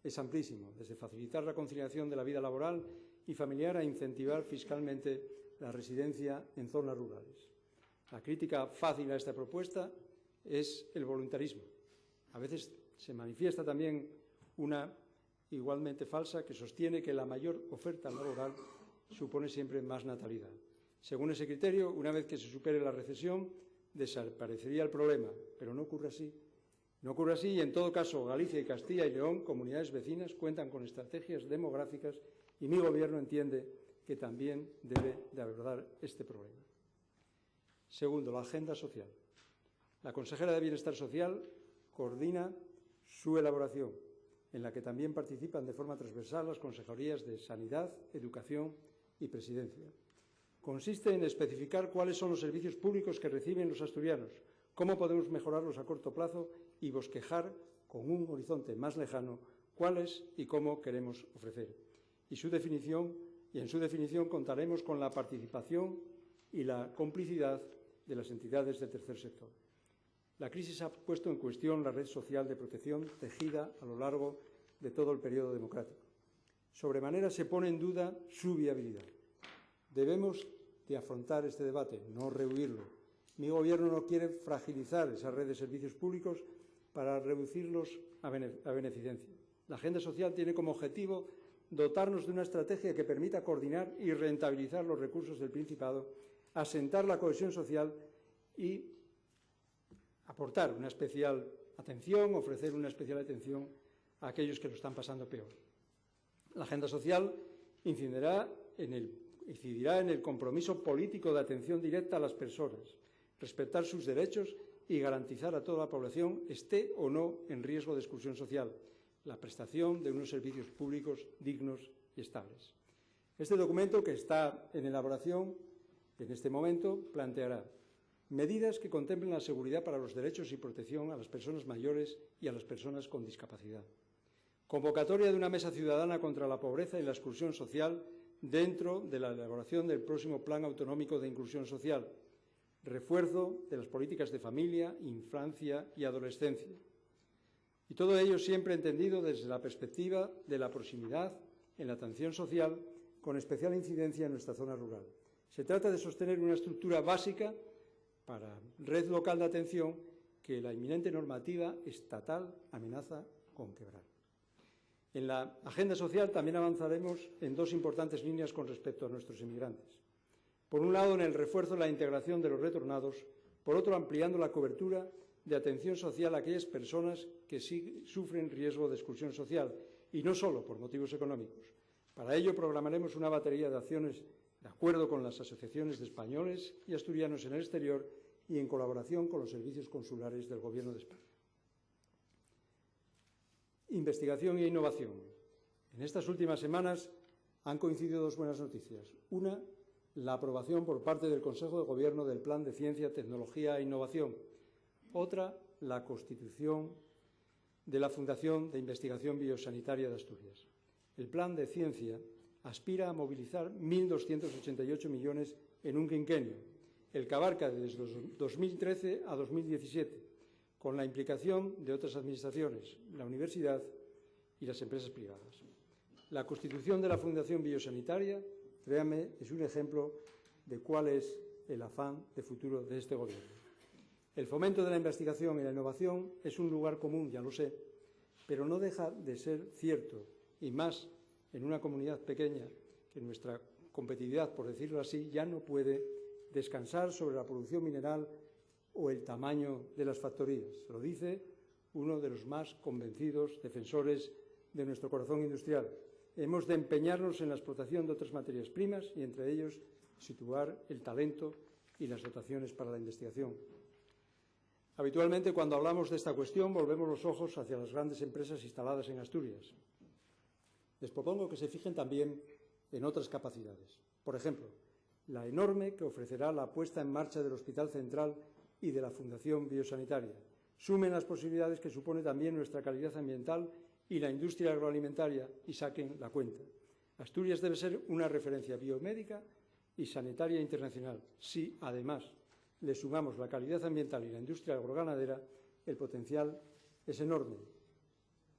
es amplísimo, desde facilitar la conciliación de la vida laboral y familiar a incentivar fiscalmente la residencia en zonas rurales. La crítica fácil a esta propuesta es el voluntarismo. A veces se manifiesta también una igualmente falsa que sostiene que la mayor oferta laboral supone siempre más natalidad. Según ese criterio, una vez que se supere la recesión, desaparecería el problema, pero no ocurre así. No ocurre así y, en todo caso, Galicia y Castilla y León, comunidades vecinas, cuentan con estrategias demográficas y mi Gobierno entiende que también debe de abordar este problema. Segundo, la agenda social. La consejera de Bienestar Social coordina su elaboración, en la que también participan de forma transversal las consejerías de Sanidad, Educación y Presidencia. Consiste en especificar cuáles son los servicios públicos que reciben los asturianos, cómo podemos mejorarlos a corto plazo y bosquejar con un horizonte más lejano cuáles y cómo queremos ofrecer. Y en su definición contaremos con la participación y la complicidad de las entidades del tercer sector. La crisis ha puesto en cuestión la red social de protección tejida a lo largo de todo el periodo democrático. Sobremanera se pone en duda su viabilidad. Debemos de afrontar este debate, no rehuirlo. Mi Gobierno no quiere fragilizar esa red de servicios públicos para reducirlos a beneficencia. La agenda social tiene como objetivo dotarnos de una estrategia que permita coordinar y rentabilizar los recursos del Principado, asentar la cohesión social y aportar una especial atención, ofrecer una especial atención a aquellos que lo están pasando peor. La agenda social incidirá en el compromiso político de atención directa a las personas, respetar sus derechos y garantizar a toda la población, esté o no en riesgo de exclusión social, la prestación de unos servicios públicos dignos y estables. Este documento, que está en elaboración en este momento, planteará medidas que contemplen la seguridad para los derechos y protección a las personas mayores y a las personas con discapacidad. Convocatoria de una mesa ciudadana contra la pobreza y la exclusión social dentro de la elaboración del próximo Plan Autonómico de Inclusión Social. Refuerzo de las políticas de familia, infancia y adolescencia. Y todo ello siempre entendido desde la perspectiva de la proximidad en la atención social, con especial incidencia en nuestra zona rural. Se trata de sostener una estructura básica para red local de atención que la inminente normativa estatal amenaza con quebrar. En la agenda social también avanzaremos en dos importantes líneas con respecto a nuestros inmigrantes. Por un lado, en el refuerzo de la integración de los retornados, por otro, ampliando la cobertura de atención social a aquellas personas que sufren riesgo de exclusión social, y no solo por motivos económicos. Para ello, programaremos una batería de acciones de acuerdo con las asociaciones de españoles y asturianos en el exterior y en colaboración con los servicios consulares del Gobierno de España. Investigación e innovación. En estas últimas semanas han coincidido dos buenas noticias. Una, la aprobación por parte del Consejo de Gobierno del Plan de Ciencia, Tecnología e Innovación. Otra, la constitución de la Fundación de Investigación Biosanitaria de Asturias. El Plan de Ciencia aspira a movilizar 1.288 millones en un quinquenio, el que abarca desde 2013 a 2017, con la implicación de otras administraciones, la universidad y las empresas privadas. La constitución de la Fundación Biosanitaria, créanme, es un ejemplo de cuál es el afán de futuro de este Gobierno. El fomento de la investigación y la innovación es un lugar común, ya lo sé, pero no deja de ser cierto, y más en una comunidad pequeña, que nuestra competitividad, por decirlo así, ya no puede descansar sobre la producción mineral o el tamaño de las factorías. Lo dice uno de los más convencidos defensores de nuestro corazón industrial. Hemos de empeñarnos en la explotación de otras materias primas y, entre ellos, situar el talento y las dotaciones para la investigación. Habitualmente, cuando hablamos de esta cuestión, volvemos los ojos hacia las grandes empresas instaladas en Asturias. Les propongo que se fijen también en otras capacidades. Por ejemplo, la enorme que ofrecerá la puesta en marcha del Hospital Central y de la Fundación Biosanitaria. Sumen las posibilidades que supone también nuestra calidad ambiental y la industria agroalimentaria y saquen la cuenta. Asturias debe ser una referencia biomédica y sanitaria internacional. Si, además, le sumamos la calidad ambiental y la industria agroganadera, el potencial es enorme.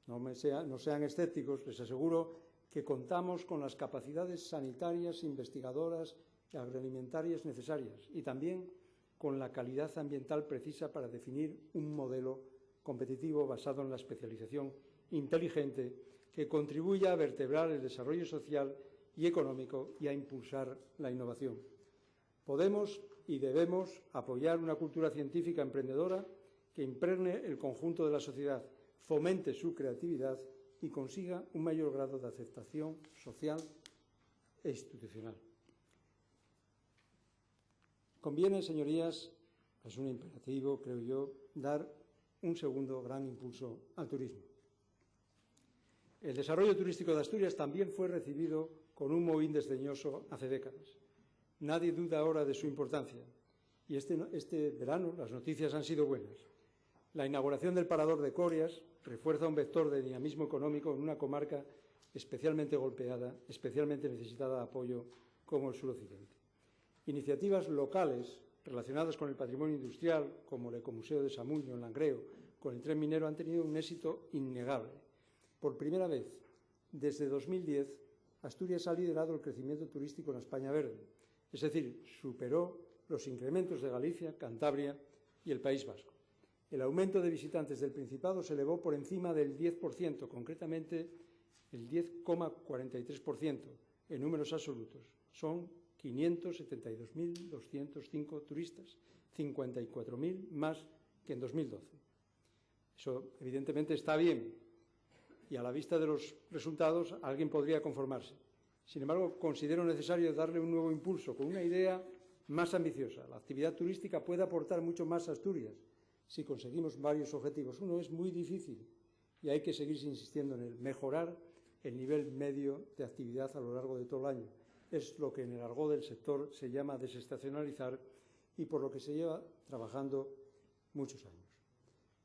No sean escépticos, les aseguro que contamos con las capacidades sanitarias, investigadoras y agroalimentarias necesarias y también con la calidad ambiental precisa para definir un modelo competitivo basado en la especialización inteligente que contribuya a vertebrar el desarrollo social y económico y a impulsar la innovación. Podemos y debemos apoyar una cultura científica emprendedora que impregne el conjunto de la sociedad, fomente su creatividad y consiga un mayor grado de aceptación social e institucional. Conviene, señorías, es un imperativo, creo yo, dar un segundo gran impulso al turismo. El desarrollo turístico de Asturias también fue recibido con un mohín desdeñoso hace décadas. Nadie duda ahora de su importancia y este verano las noticias han sido buenas. La inauguración del Parador de Corias refuerza un vector de dinamismo económico en una comarca especialmente golpeada, especialmente necesitada de apoyo como el suroccidente. Iniciativas locales relacionadas con el patrimonio industrial, como el Ecomuseo de Samuño en Langreo, con el tren minero, han tenido un éxito innegable. Por primera vez, desde 2010, Asturias ha liderado el crecimiento turístico en la España verde. es decir, superó los incrementos de Galicia, Cantabria y el País Vasco. El aumento de visitantes del Principado se elevó por encima del 10%, concretamente el 10,43% en números absolutos. Son 572.205 turistas, 54.000 más que en 2012. Eso, evidentemente, está bien y a la vista de los resultados alguien podría conformarse. Sin embargo, considero necesario darle un nuevo impulso con una idea más ambiciosa. La actividad turística puede aportar mucho más a Asturias si conseguimos varios objetivos. Uno es muy difícil y hay que seguir insistiendo en él: mejorar el nivel medio de actividad a lo largo de todo el año. Es lo que en el argot del sector se llama desestacionalizar y por lo que se lleva trabajando muchos años.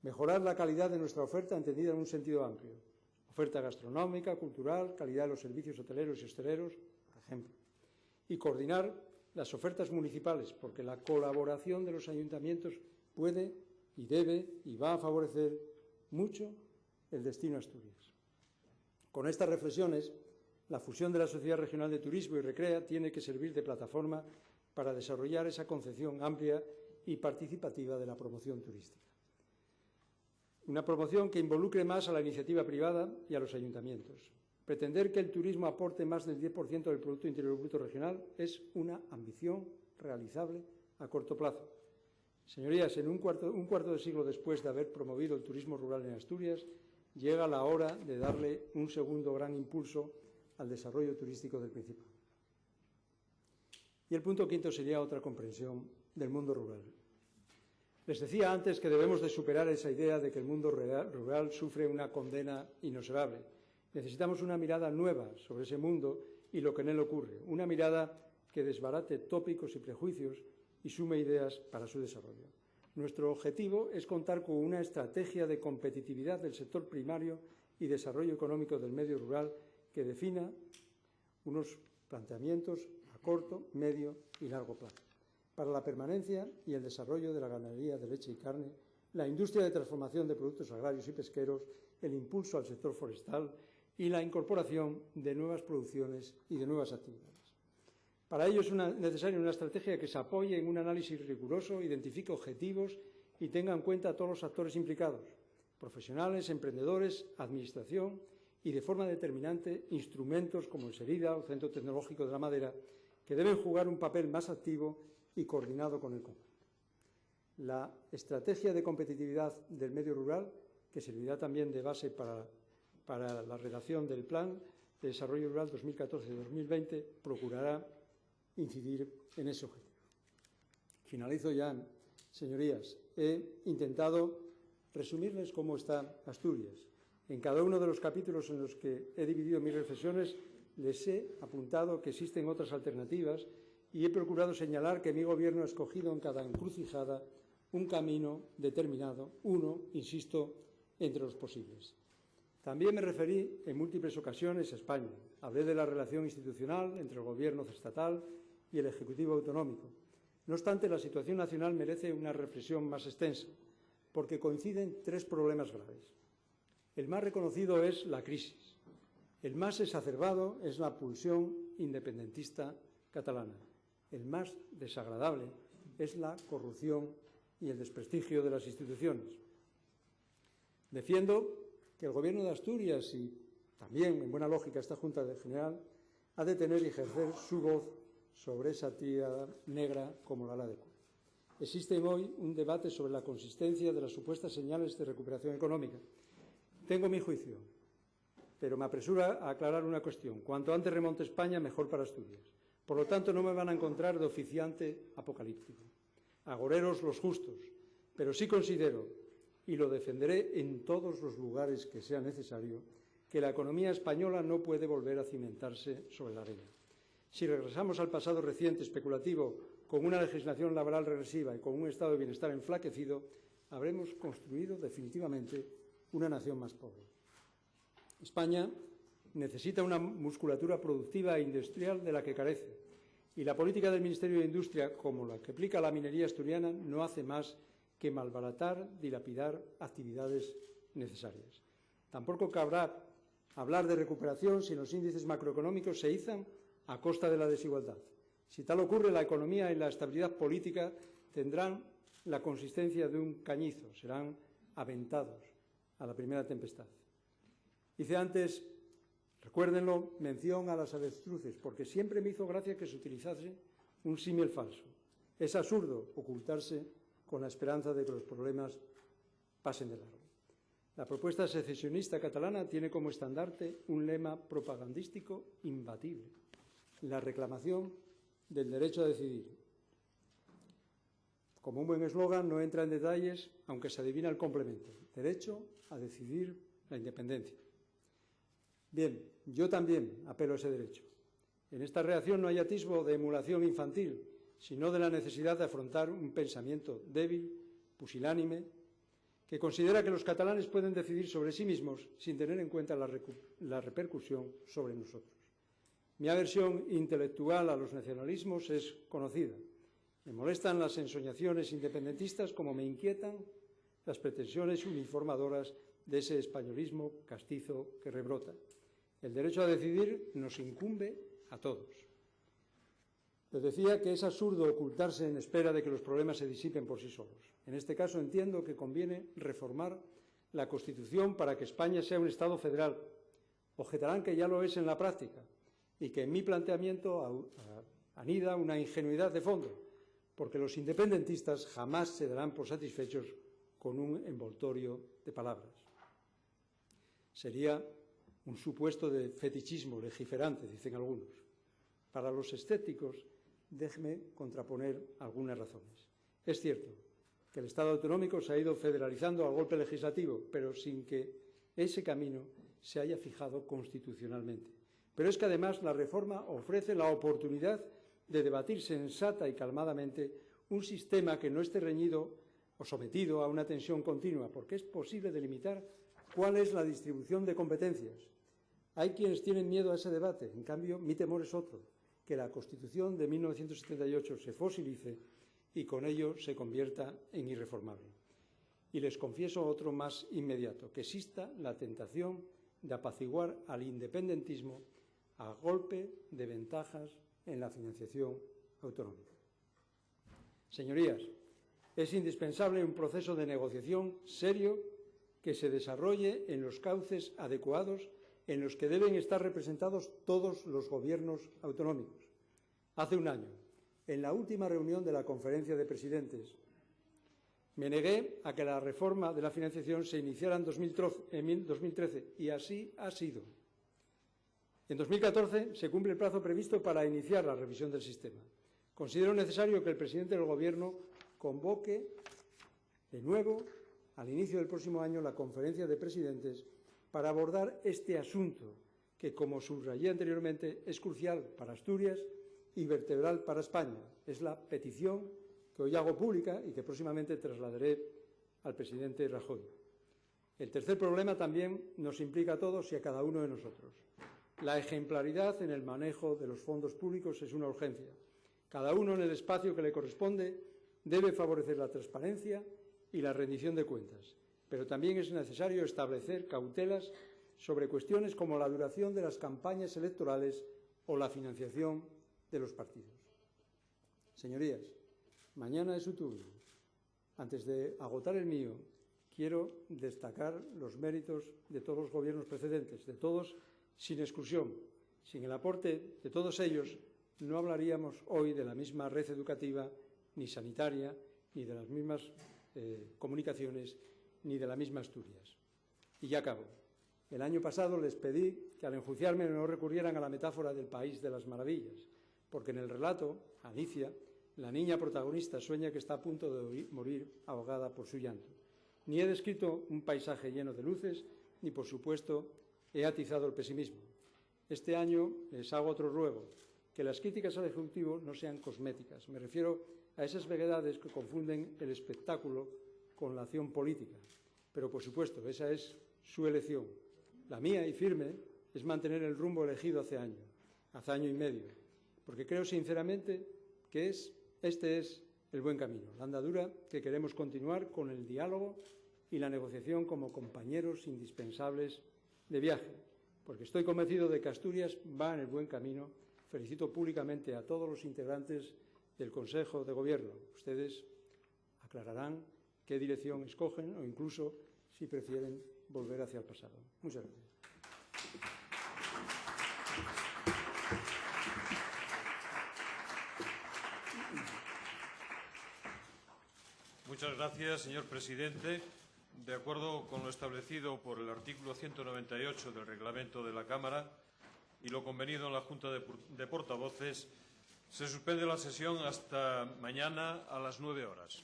Mejorar la calidad de nuestra oferta entendida en un sentido amplio. Oferta gastronómica, cultural, calidad de los servicios hoteleros y hosteleros, por ejemplo. Y coordinar las ofertas municipales, porque la colaboración de los ayuntamientos puede y debe y va a favorecer mucho el destino Asturias. Con estas reflexiones, la fusión de la Sociedad Regional de Turismo y Recrea tiene que servir de plataforma para desarrollar esa concepción amplia y participativa de la promoción turística. Una promoción que involucre más a la iniciativa privada y a los ayuntamientos. Pretender que el turismo aporte más del 10% del Producto Interior Bruto regional es una ambición realizable a corto plazo. Señorías, en un cuarto de siglo después de haber promovido el turismo rural en Asturias, llega la hora de darle un segundo gran impulso al desarrollo turístico del Principado. Y el punto quinto sería otra comprensión del mundo rural. Les decía antes que debemos de superar esa idea de que el mundo rural sufre una condena inexorable. Necesitamos una mirada nueva sobre ese mundo y lo que en él ocurre, una mirada que desbarate tópicos y prejuicios y sume ideas para su desarrollo. Nuestro objetivo es contar con una estrategia de competitividad del sector primario y desarrollo económico del medio rural que defina unos planteamientos a corto, medio y largo plazo para la permanencia y el desarrollo de la ganadería de leche y carne, la industria de transformación de productos agrarios y pesqueros, el impulso al sector forestal y la incorporación de nuevas producciones y de nuevas actividades. Para ello es necesaria una estrategia que se apoye en un análisis riguroso, identifique objetivos y tenga en cuenta a todos los actores implicados, profesionales, emprendedores, administración y, de forma determinante, instrumentos como el SERIDA o Centro Tecnológico de la Madera, que deben jugar un papel más activo y coordinado con el conjunto. La estrategia de competitividad del medio rural, que servirá también de base para la redacción del Plan de Desarrollo Rural 2014-2020, procurará incidir en ese objetivo. Finalizo ya, señorías. He intentado resumirles cómo está Asturias. En cada uno de los capítulos en los que he dividido mis reflexiones les he apuntado que existen otras alternativas y he procurado señalar que mi Gobierno ha escogido en cada encrucijada un camino determinado, uno, insisto, entre los posibles. También me referí en múltiples ocasiones a España. Hablé de la relación institucional entre el Gobierno estatal y el Ejecutivo autonómico. No obstante, la situación nacional merece una reflexión más extensa, porque coinciden tres problemas graves. El más reconocido es la crisis. El más exacerbado es la pulsión independentista catalana. El más desagradable es la corrupción y el desprestigio de las instituciones. Defiendo que el Gobierno de Asturias y también, en buena lógica, esta Junta General ha de tener y ejercer su voz sobre esa tríada negra como la adecuada. Existe hoy un debate sobre la consistencia de las supuestas señales de recuperación económica. Tengo mi juicio, pero me apresura a aclarar una cuestión. Cuanto antes remonte España, mejor para Asturias. Por lo tanto, no me van a encontrar de oficiante apocalíptico. Agoreros los justos, pero sí considero, y lo defenderé en todos los lugares que sea necesario, que la economía española no puede volver a cimentarse sobre la arena. Si regresamos al pasado reciente especulativo con una legislación laboral regresiva y con un estado de bienestar enflaquecido, habremos construido definitivamente una nación más pobre. España necesita una musculatura productiva e industrial de la que carece, y la política del Ministerio de Industria, como la que aplica la minería asturiana, no hace más que malbaratar, dilapidar actividades necesarias. Tampoco cabrá hablar de recuperación si los índices macroeconómicos se izan a costa de la desigualdad. Si tal ocurre, la economía y la estabilidad política tendrán la consistencia de un cañizo, serán aventados a la primera tempestad. Hice antes, recuérdenlo, mención a las avestruces, porque siempre me hizo gracia que se utilizase un símil falso. Es absurdo ocultarse con la esperanza de que los problemas pasen de largo. La propuesta secesionista catalana tiene como estandarte un lema propagandístico imbatible: la reclamación del derecho a decidir. Como un buen eslogan, no entra en detalles, aunque se adivina el complemento: derecho a decidir la independencia. Bien, yo también apelo a ese derecho. En esta reacción no hay atisbo de emulación infantil, sino de la necesidad de afrontar un pensamiento débil, pusilánime, que considera que los catalanes pueden decidir sobre sí mismos sin tener en cuenta la repercusión sobre nosotros. Mi aversión intelectual a los nacionalismos es conocida. Me molestan las ensoñaciones independentistas como me inquietan las pretensiones uniformadoras de ese españolismo castizo que rebrota. El derecho a decidir nos incumbe a todos. Les decía que es absurdo ocultarse en espera de que los problemas se disipen por sí solos. En este caso entiendo que conviene reformar la Constitución para que España sea un Estado federal. Objetarán que ya lo es en la práctica y que en mi planteamiento anida una ingenuidad de fondo, porque los independentistas jamás se darán por satisfechos con un envoltorio de palabras. Sería un supuesto de fetichismo legiferante, dicen algunos. Para los escépticos, déjeme contraponer algunas razones. Es cierto que el Estado autonómico se ha ido federalizando a golpe legislativo, pero sin que ese camino se haya fijado constitucionalmente. Pero es que además la reforma ofrece la oportunidad de debatir sensata y calmadamente un sistema que no esté reñido o sometido a una tensión continua, porque es posible delimitar cuál es la distribución de competencias. Hay quienes tienen miedo a ese debate. En cambio, mi temor es otro: que la Constitución de 1978 se fosilice y con ello se convierta en irreformable. Y les confieso otro más inmediato: que exista la tentación de apaciguar al independentismo a golpe de ventajas en la financiación autonómica. Señorías, es indispensable un proceso de negociación serio que se desarrolle en los cauces adecuados en los que deben estar representados todos los gobiernos autonómicos. Hace un año, en la última reunión de la Conferencia de Presidentes, me negué a que la reforma de la financiación se iniciara en 2013 y así ha sido. En 2014 se cumple el plazo previsto para iniciar la revisión del sistema. Considero necesario que el presidente del Gobierno convoque de nuevo, al inicio del próximo año, la Conferencia de Presidentes para abordar este asunto que, como subrayé anteriormente, es crucial para Asturias y vertebral para España. Es la petición que hoy hago pública y que próximamente trasladaré al presidente Rajoy. El tercer problema también nos implica a todos y a cada uno de nosotros. La ejemplaridad en el manejo de los fondos públicos es una urgencia. Cada uno, en el espacio que le corresponde, debe favorecer la transparencia y la rendición de cuentas. Pero también es necesario establecer cautelas sobre cuestiones como la duración de las campañas electorales o la financiación de los partidos. Señorías, mañana es su turno. Antes de agotar el mío, quiero destacar los méritos de todos los gobiernos precedentes, de todos sin exclusión. Sin el aporte de todos ellos, no hablaríamos hoy de la misma red educativa, ni sanitaria, ni de las mismas comunicaciones, ni de la misma Asturias. Y ya acabo. El año pasado les pedí que al enjuiciarme no recurrieran a la metáfora del país de las maravillas, porque en el relato, Alicia, la niña protagonista, sueña que está a punto de morir ahogada por su llanto. Ni he descrito un paisaje lleno de luces, ni, por supuesto, he atizado el pesimismo. Este año les hago otro ruego: que las críticas al Ejecutivo no sean cosméticas. Me refiero a esas vaguedades que confunden el espectáculo con la acción política. Pero, por supuesto, esa es su elección. La mía, y firme, es mantener el rumbo elegido hace año y medio, porque creo sinceramente que este es el buen camino, la andadura que queremos continuar con el diálogo y la negociación como compañeros indispensables de viaje, porque estoy convencido de que Asturias va en el buen camino felicito públicamente a todos los integrantes del Consejo de Gobierno. Ustedes aclararán qué dirección escogen o incluso si prefieren volver hacia el pasado. Muchas gracias. Muchas gracias, señor presidente. De acuerdo con lo establecido por el artículo 198 del reglamento de la Cámara y lo convenido en la Junta de Portavoces, se suspende la sesión hasta mañana a las 9 horas.